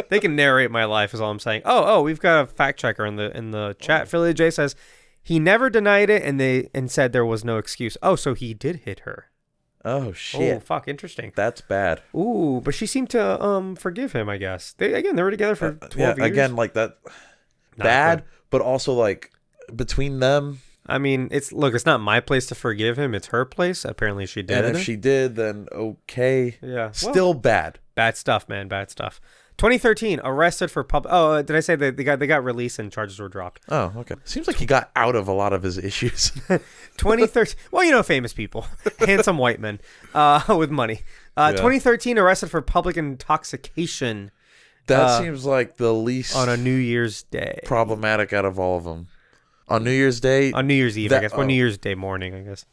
They can narrate my life, is all I'm saying. Oh, we've got a fact checker in the chat. Philly J says he never denied it and said there was no excuse. Oh, so he did hit her. Oh shit. Oh fuck, interesting. That's bad. Ooh, but she seemed to forgive him, I guess. They were together for 12 years. Again, like that bad, but also like between them. I mean, it's not my place to forgive him. It's her place. Apparently she did. And if she did, then okay. Yeah. Still bad. Bad stuff, man. Bad stuff. 2013, arrested for did I say that they got released and charges were dropped? Oh, okay. Seems like he got out of a lot of his issues. 2013. Well, famous people. Handsome white men with money. 2013, arrested for public intoxication. That seems like the least on a New Year's Day. Problematic out of all of them. On New Year's Day? On New Year's Eve, I guess. Or New Year's Day morning, I guess.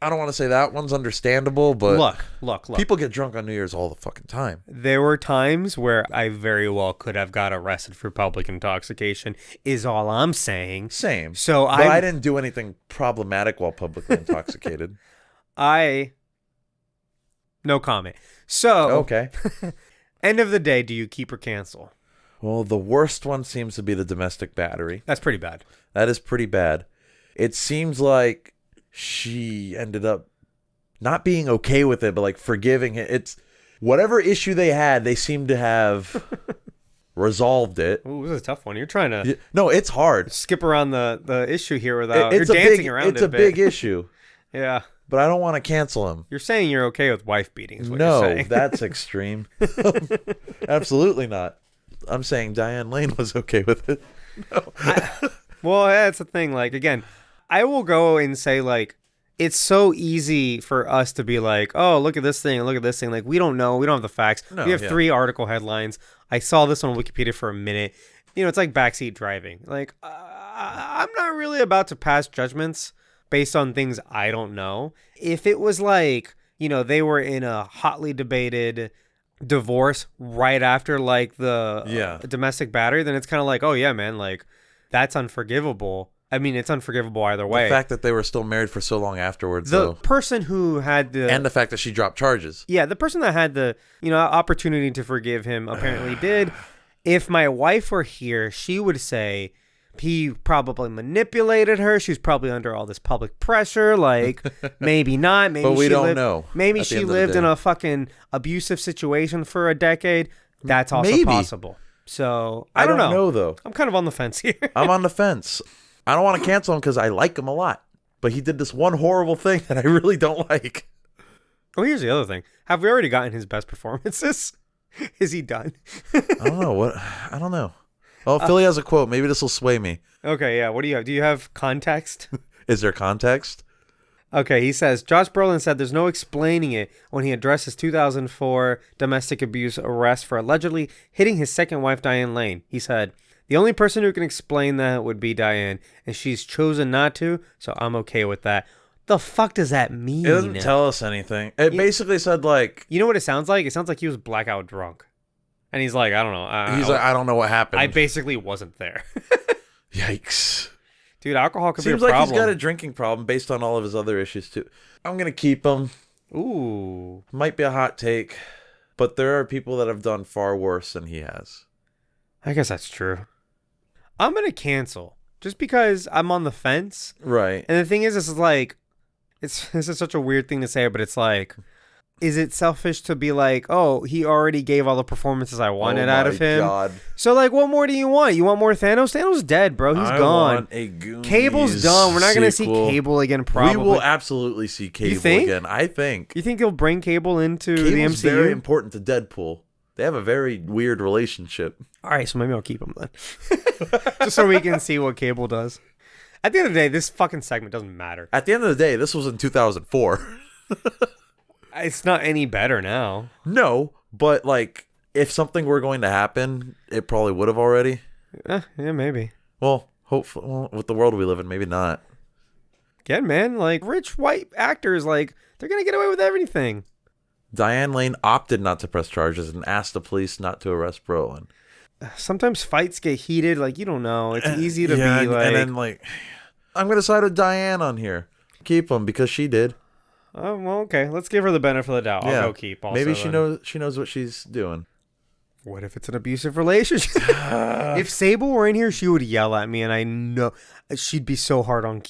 I don't want to say that one's understandable, but look. People get drunk on New Year's all the fucking time. There were times where I very well could have got arrested for public intoxication, is all I'm saying. Same. So I didn't do anything problematic while publicly intoxicated. No comment. So, okay. End of the day, do you keep or cancel? Well, the worst one seems to be the domestic battery. That's pretty bad. That is pretty bad. It seems like she ended up not being okay with it, but like forgiving it. It's whatever issue they had, they seem to have resolved it. Ooh, this is a tough one. You're trying to No, it's hard. Skip around the issue here without you're dancing around it. It's a big issue. Yeah. But I don't want to cancel him. You're saying you're okay with wife beating is what you're saying. No, that's extreme. Absolutely not. I'm saying Diane Lane was okay with it. No. Well, that's the thing. Like, again, I will go and say, like, it's so easy for us to be like, oh, look at this thing, look at this thing. Like, we don't know. We don't have the facts. No, we have yeah. 3 article headlines. I saw this on Wikipedia for a minute. You know, it's like backseat driving. Like, I'm not really about to pass judgments based on things I don't know. If it was like, you know, they were in a hotly debated divorce right after like the domestic battery, then it's kind of like, oh yeah, man, like that's unforgivable. I mean, it's unforgivable either way. The fact that they were still married for so long afterwards, the person who had and the fact that she dropped charges. Yeah, the person that had the, you know, opportunity to forgive him apparently did. If my wife were here, she would say he probably manipulated her. She was probably under all this public pressure. Like, maybe not. Maybe but we she don't lived, know. Maybe she lived in a fucking abusive situation for a decade. That's also Maybe. possible. So, I don't don't know, though. I'm kind of on the fence here. I'm on the fence. I don't want to cancel him because I like him a lot. But he did this one horrible thing that I really don't like. Oh, here's the other thing. Have we already gotten his best performances? Is he done? I don't know. I don't know. Oh, Philly has a quote. Maybe this will sway me. Okay, yeah. What do you have? Do you have context? Is there context? Okay, he says, Josh Brolin said there's no explaining it when he addressed his 2004 domestic abuse arrest for allegedly hitting his second wife, Diane Lane. He said, the only person who can explain that would be Diane, and she's chosen not to, so I'm okay with that. The fuck does that mean? It doesn't tell us anything. It basically said, like... You know what it sounds like? It sounds like he was blackout drunk. And he's like, I don't know. He's like, I don't know what happened. I basically wasn't there. Yikes. Dude, alcohol could be a Seems problem. like he's got a drinking problem based on all of his other issues, too. I'm going to keep him. Ooh. Might be a hot take, but there are people that have done far worse than he has. I guess that's true. I'm going to cancel just because I'm on the fence. Right. And the thing is, this is like, this is such a weird thing to say, but it's like, is it selfish to be like, oh, he already gave all the performances I wanted out of him? God. So, like, what more do you want? You want more Thanos? Thanos dead, bro. He's gone. Want a Goonies Cable's done. We're not going to see sequel. Cable again, probably. We will absolutely see Cable again, I think. You think he'll bring Cable into Cable's the MCU? very important to Deadpool. They have a very weird relationship. All right, so maybe I'll keep him then. Just so we can see what Cable does. At the end of the day, this fucking segment doesn't matter. At the end of the day, this was in 2004. It's not any better now. No, but like, if something were going to happen, it probably would have already. Yeah, maybe. Well, hopefully, with the world we live in, maybe not. Again, man, like, rich white actors, like, they're going to get away with everything. Diane Lane opted not to press charges and asked the police not to arrest Brolin. Sometimes fights get heated. Like, you don't know. It's easy to be like... And then, like, I'm going to side with Diane on here. Keep him because she did. Oh, well, okay. Let's give her the benefit of the doubt. I'll go keep. Also, maybe she knows what she's doing. What if it's an abusive relationship? If Sable were in here, she would yell at me, and I know she'd be so hard on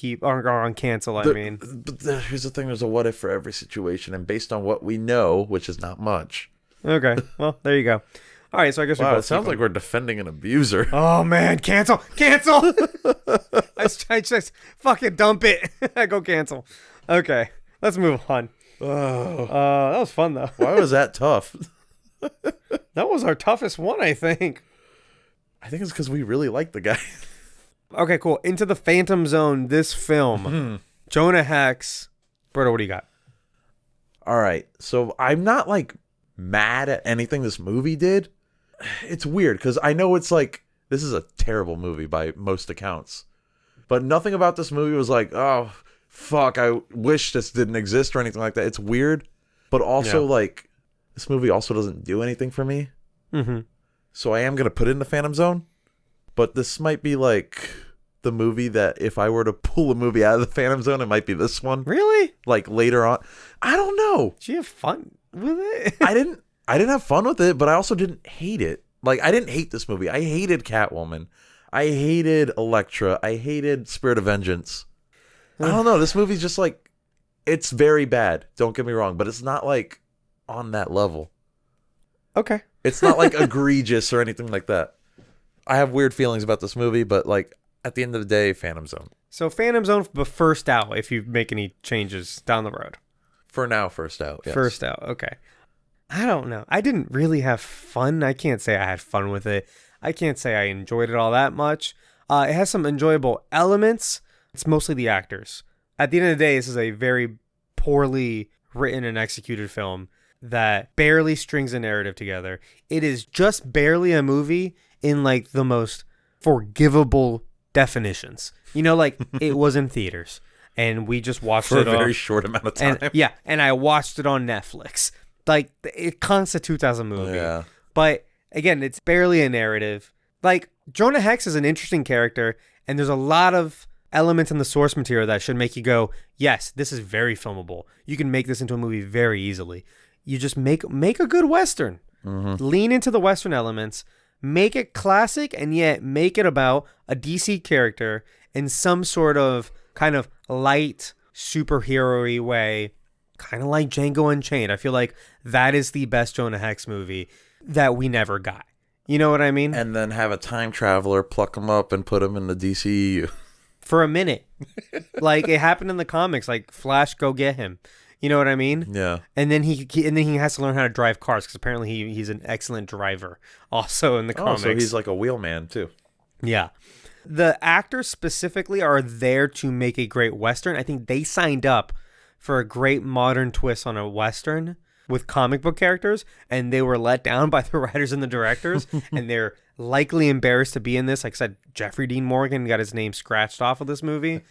cancel. But here's the thing: there's a what if for every situation, and based on what we know, which is not much. Okay, well, there you go. All right, so I guess it sounds like we're defending an abuser. Oh man, cancel! I just fucking dump it. Go cancel. Okay, let's move on. That was fun though. Why was that tough? That was our toughest one, I think. I think it's because we really like the guy. Okay, cool. Into the Phantom Zone, this film. Jonah Hex. Berto, what do you got? All right. So I'm not like mad at anything this movie did. It's weird because I know it's like, this is a terrible movie by most accounts. But nothing about this movie was like, oh, fuck, I wish this didn't exist or anything like that. It's weird. But also like, this movie also doesn't do anything for me. Mm-hmm. So I am going to put it in the Phantom Zone. But this might be like the movie that if I were to pull a movie out of the Phantom Zone, it might be this one. Really? Like later on. I don't know. Did you have fun with it? I didn't have fun with it, but I also didn't hate it. Like, I didn't hate this movie. I hated Catwoman. I hated Elektra. I hated Spirit of Vengeance. I don't know. This movie's just like, it's very bad. Don't get me wrong. But it's not like on that level. Okay. It's not like egregious or anything like that. I have weird feelings about this movie, but like at the end of the day, Phantom Zone. So Phantom Zone, but first out if you make any changes down the road. For now, first out. Yes. First out. Okay. I don't know. I didn't really have fun. I can't say I had fun with it. I can't say I enjoyed it all that much. It has some enjoyable elements. It's mostly the actors. at the end of the day, this is a very poorly written and executed film that barely strings a narrative together. It is just barely a movie in like the most forgivable definitions. You know, like it was in theaters and we just watched for it a very short amount of time. And I watched it on Netflix. Like it constitutes as a movie. Yeah. But again, it's barely a narrative. Like Jonah Hex is an interesting character and there's a lot of elements in the source material that should make you go, yes, this is very filmable. You can make this into a movie very easily. You just make a good Western. Mm-hmm. Lean into the Western elements. Make it classic and yet make it about a DC character in some sort of kind of light superhero-y way. Kind of like Django Unchained. I feel like that is the best Jonah Hex movie that we never got. You know what I mean? And then have a time traveler pluck him up and put him in the DCEU. For a minute. Like it happened in the comics, like Flash, go get him. You know what I mean? Yeah. And then he has to learn how to drive cars because apparently he's an excellent driver also in the comics. So he's like a wheelman too. Yeah. The actors specifically are there to make a great Western. I think they signed up for a great modern twist on a Western with comic book characters, and they were let down by the writers and the directors, and they're likely embarrassed to be in this. Like I said, Jeffrey Dean Morgan got his name scratched off of this movie.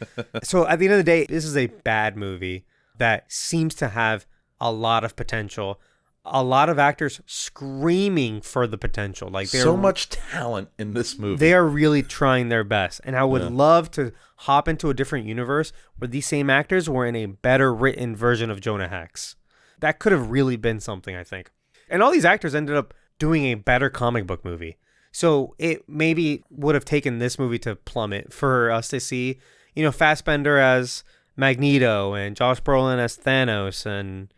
So at the end of the day, this is a bad movie that seems to have a lot of potential. A lot of actors screaming for the potential. Like so much talent in this movie. They are really trying their best. And I would love to hop into a different universe where these same actors were in a better written version of Jonah Hex. That could have really been something, I think. And all these actors ended up doing a better comic book movie. So it maybe would have taken this movie to plummet for us to see, you know, Fassbender as Magneto and Josh Brolin as Thanos and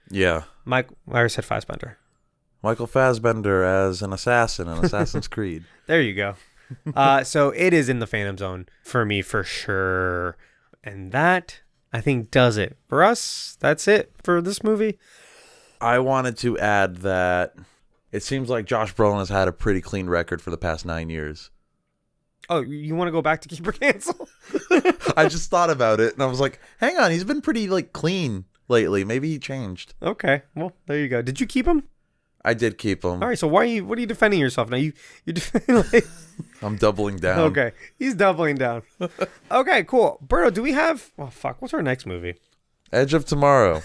I already said Fassbender. Michael Fassbender as an assassin in Assassin's Creed. There you go. So it is in the Phantom Zone for me for sure. And that, I think, does it. For us, that's it for this movie. I wanted to add that it seems like Josh Brolin has had a pretty clean record for the past 9 years. Oh, you want to go back to Keep or Cancel? I just thought about it, and I was like, hang on, he's been pretty like clean lately. Maybe he changed. Okay, well, there you go. Did you keep him? I did keep him. All right, so what are you defending yourself now? You're defending like... I'm doubling down. Okay, he's doubling down. Okay, cool. Berto, do we have... Oh, fuck, what's our next movie? Edge of Tomorrow.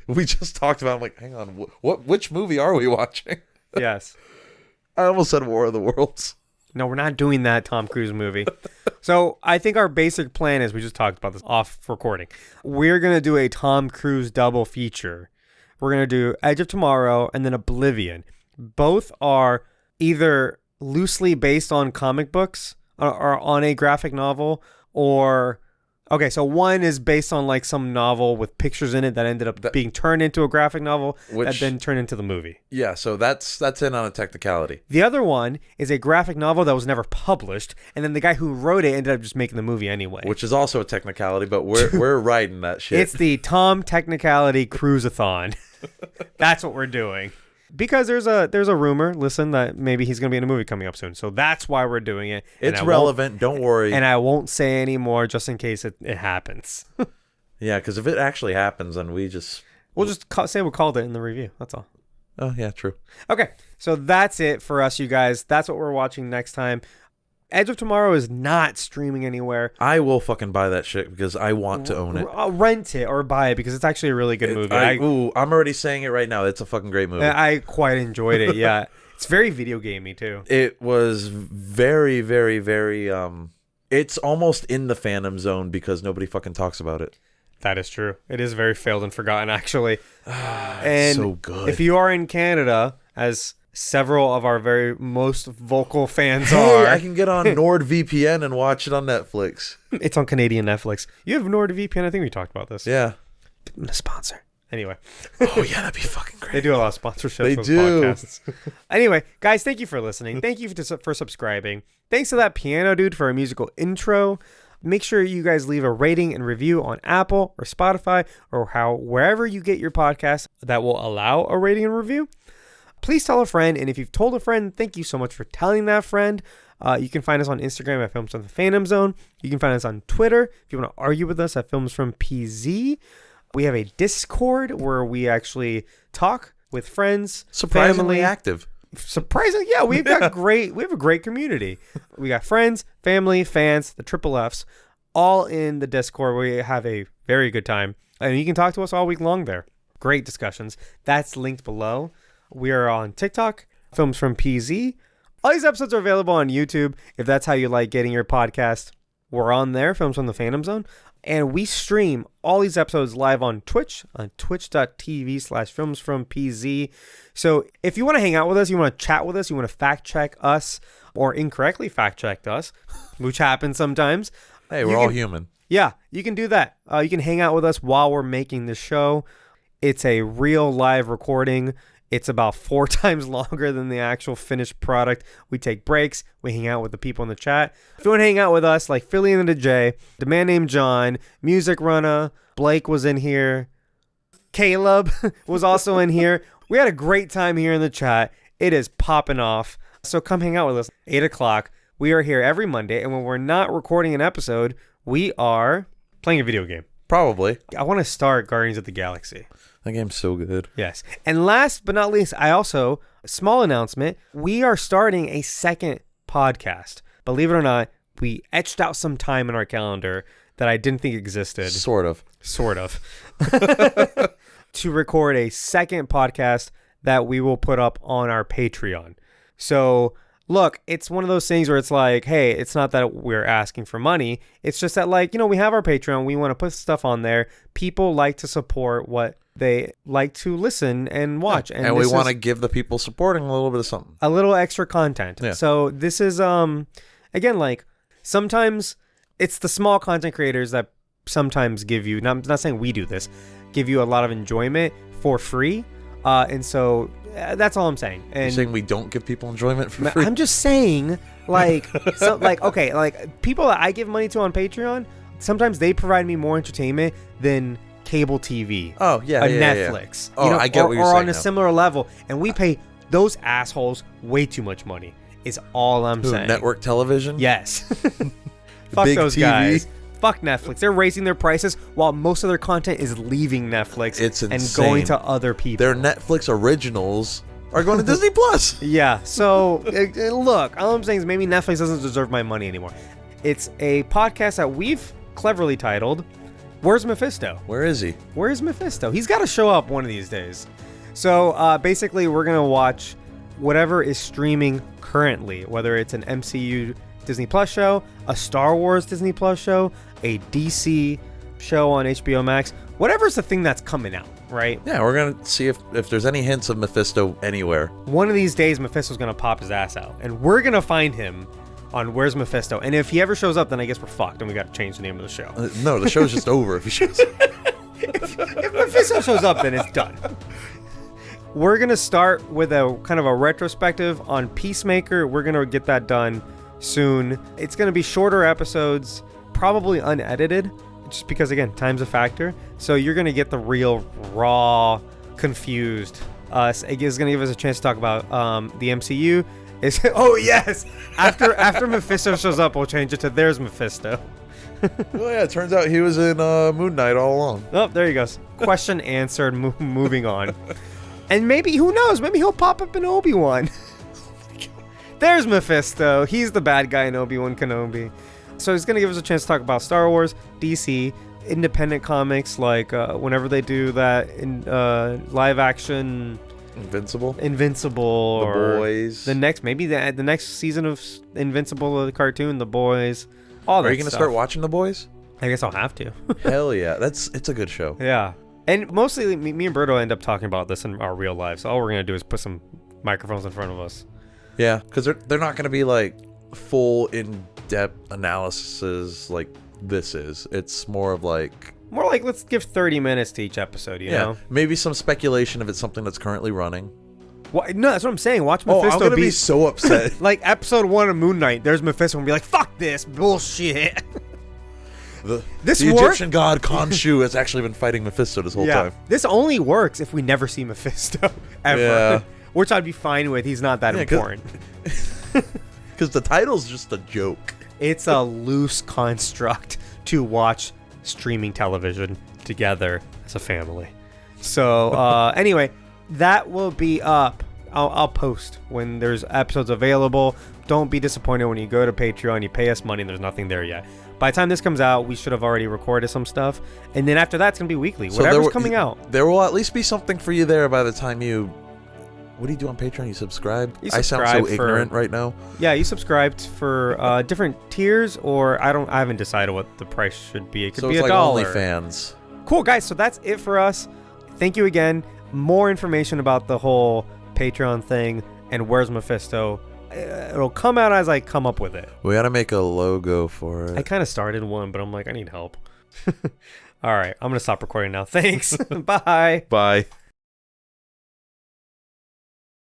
We just talked about it. I'm like, hang on, which movie are we watching? Yes. I almost said War of the Worlds. No, we're not doing that Tom Cruise movie. So I think our basic plan is, we just talked about this off recording. We're going to do a Tom Cruise double feature. We're going to do Edge of Tomorrow and then Oblivion. Both are either loosely based on comic books or on a graphic novel, or... Okay, so one is based on like some novel with pictures in it that ended up being turned into a graphic novel that then turned into the movie. Yeah, so that's in on a technicality. The other one is a graphic novel that was never published, and then the guy who wrote it ended up just making the movie anyway. Which is also a technicality, but we're writing that shit. It's the Tom Technicality Cruise-a-thon. That's what we're doing. Because there's a rumor, listen, that maybe he's going to be in a movie coming up soon. So that's why we're doing it. It's relevant. Don't worry. And I won't say any more just in case it happens. Yeah, because if it actually happens, then we'll just say we called it in the review. That's all. Oh, yeah, true. Okay, so that's it for us, you guys. That's what we're watching next time. Edge of Tomorrow is not streaming anywhere. I will fucking buy that shit because I want to own it. I'll rent it or buy it because it's actually a really good movie. I'm already saying it right now. It's a fucking great movie. I quite enjoyed it, yeah. It's very video gamey, too. It was very, very, very... It's almost in the Phantom Zone because nobody fucking talks about it. That is true. It is very failed and forgotten, actually. And so good. If you are in Canada, as... several of our very most vocal fans are. I can get on NordVPN and watch it on Netflix. It's on Canadian Netflix. You have NordVPN? I think we talked about this. Yeah. A sponsor. Anyway. Oh, yeah, that'd be fucking great. They do a lot of sponsorships they with do. podcasts. Anyway, guys, thank you for listening. Thank you for subscribing. Thanks to that piano dude for a musical intro. Make sure you guys leave a rating and review on Apple or Spotify or wherever you get your podcasts that will allow a rating and review. Please tell a friend, and if you've told a friend, thank you so much for telling that friend. You can find us on Instagram at Films from the Phantom Zone. You can find us on Twitter if you want to argue with us at Films from PZ. We have a Discord where we actually talk with friends. Surprisingly family. active. Surprisingly, yeah, we have a great community. We got friends, family, fans, the triple Fs, all in the Discord. We have a very good time. And you can talk to us all week long there. Great discussions. That's linked below. We are on TikTok, Films from PZ. All these episodes are available on YouTube. If that's how you like getting your podcast, we're on there, Films from the Phantom Zone. And we stream all these episodes live on Twitch, on twitch.tv/filmsfrompz. So if you want to hang out with us, you want to chat with us, you want to fact check us or incorrectly fact check us, which happens sometimes. Hey, we're all human. Yeah, you can do that. You can hang out with us while we're making the show. It's a real live recording. It's about 4 times longer than the actual finished product. We take breaks. We hang out with the people in the chat. If you want to hang out with us, like Philly and the J, the man named John, Music Runner, Blake was in here. Caleb was also in here. We had a great time here in the chat. It is popping off. So come hang out with us. 8 o'clock. We are here every Monday. And when we're not recording an episode, we are playing a video game. Probably. I want to start Guardians of the Galaxy. That game's so good. Yes. And last but not least, I also, small announcement, we are starting a second podcast. Believe it or not, we etched out some time in our calendar that I didn't think existed. Sort of. To record a second podcast that we will put up on our Patreon. So look, it's one of those things where it's like, hey, it's not that we're asking for money. It's just that, like, we have our Patreon. We want to put stuff on there. People like to support what they like to listen and watch. Yeah. And we want to give the people supporting a little bit of something. A little extra content. Yeah. So this is, again, like, sometimes it's the small content creators that sometimes give you, not saying we do this, give you a lot of enjoyment for free. And so that's all I'm saying. And you're saying we don't give people enjoyment for free? I'm just saying, like, okay, like, people that I give money to on Patreon, sometimes they provide me more entertainment than cable TV. Oh, yeah, Netflix. Yeah. Oh, I get what you're saying. Or on a similar level. And we pay those assholes way too much money, is all I'm saying. Network television? Yes. Fuck Big those TV. Guys. Fuck Netflix. They're raising their prices while most of their content is leaving Netflix and going to other people. Their Netflix originals are going to Disney Plus. Yeah. So, look, all I'm saying is maybe Netflix doesn't deserve my money anymore. It's a podcast that we've cleverly titled, Where's Mephisto? Where is he? Where's Mephisto? He's got to show up one of these days. So, basically, we're going to watch whatever is streaming currently, whether it's an MCU Disney Plus show, a Star Wars Disney Plus show, a DC show on HBO Max, whatever's the thing that's coming out, right? Yeah, we're going to see if there's any hints of Mephisto anywhere. One of these days, Mephisto's going to pop his ass out, and we're going to find him on Where's Mephisto. And if he ever shows up, then I guess we're fucked, and we got to change the name of the show. No, the show's just over if he shows up. if Mephisto shows up, then it's done. We're going to start with a kind of a retrospective on Peacemaker. We're going to get that done soon. It's going to be shorter episodes, probably unedited, just because, again, time's a factor. So you're going to get the real, raw, confused us. It is going to give us a chance to talk about the MCU. Oh, yes! After Mephisto shows up, we'll change it to There's Mephisto. Well, yeah, it turns out he was in Moon Knight all along. Oh, there he goes. Question answered, moving on. And maybe, who knows, maybe he'll pop up in Obi-Wan. There's Mephisto. He's the bad guy in Obi-Wan Kenobi. So he's going to give us a chance to talk about Star Wars, DC, independent comics, like whenever they do that in live action... Invincible, The Boys. The next season of Invincible, the cartoon, The Boys. All that. Are you going to start watching The Boys? I guess I'll have to. Hell yeah, it's a good show. Yeah, and mostly me and Berto end up talking about this in our real lives. So all we're going to do is put some microphones in front of us. Yeah, because they're not going to be like full in-depth analysis like this is. It's more like let's give 30 minutes to each episode, you know? Maybe some speculation if it's something that's currently running. No, that's what I'm saying. Watch Mephisto. I'm gonna be so upset. Like episode 1 of Moon Knight, there's Mephisto and be like, fuck this bullshit. The Egyptian god Khonshu has actually been fighting Mephisto this whole time. This only works if we never see Mephisto ever. Yeah. Which I'd be fine with. He's not that important. Because because the title's just a joke. It's a loose construct to watch streaming television together as a family. So anyway, that will be up. I'll post when there's episodes available. Don't be disappointed when you go to Patreon, you pay us money, and there's nothing there yet. By the time this comes out, we should have already recorded some stuff. And then after that, it's going to be weekly. Whatever's coming out. There will at least be something for you there by the time you... What do you do on Patreon? You subscribe? I sound so ignorant right now. Yeah, you subscribed for different tiers, or I haven't decided what the price should be. It could be $1. OnlyFans. Cool, guys. So that's it for us. Thank you again. More information about the whole Patreon thing and Where's Mephisto. It'll come out as I come up with it. We got to make a logo for it. I kind of started one, but I'm like, I need help. All right, I'm going to stop recording now. Thanks. Bye. Bye.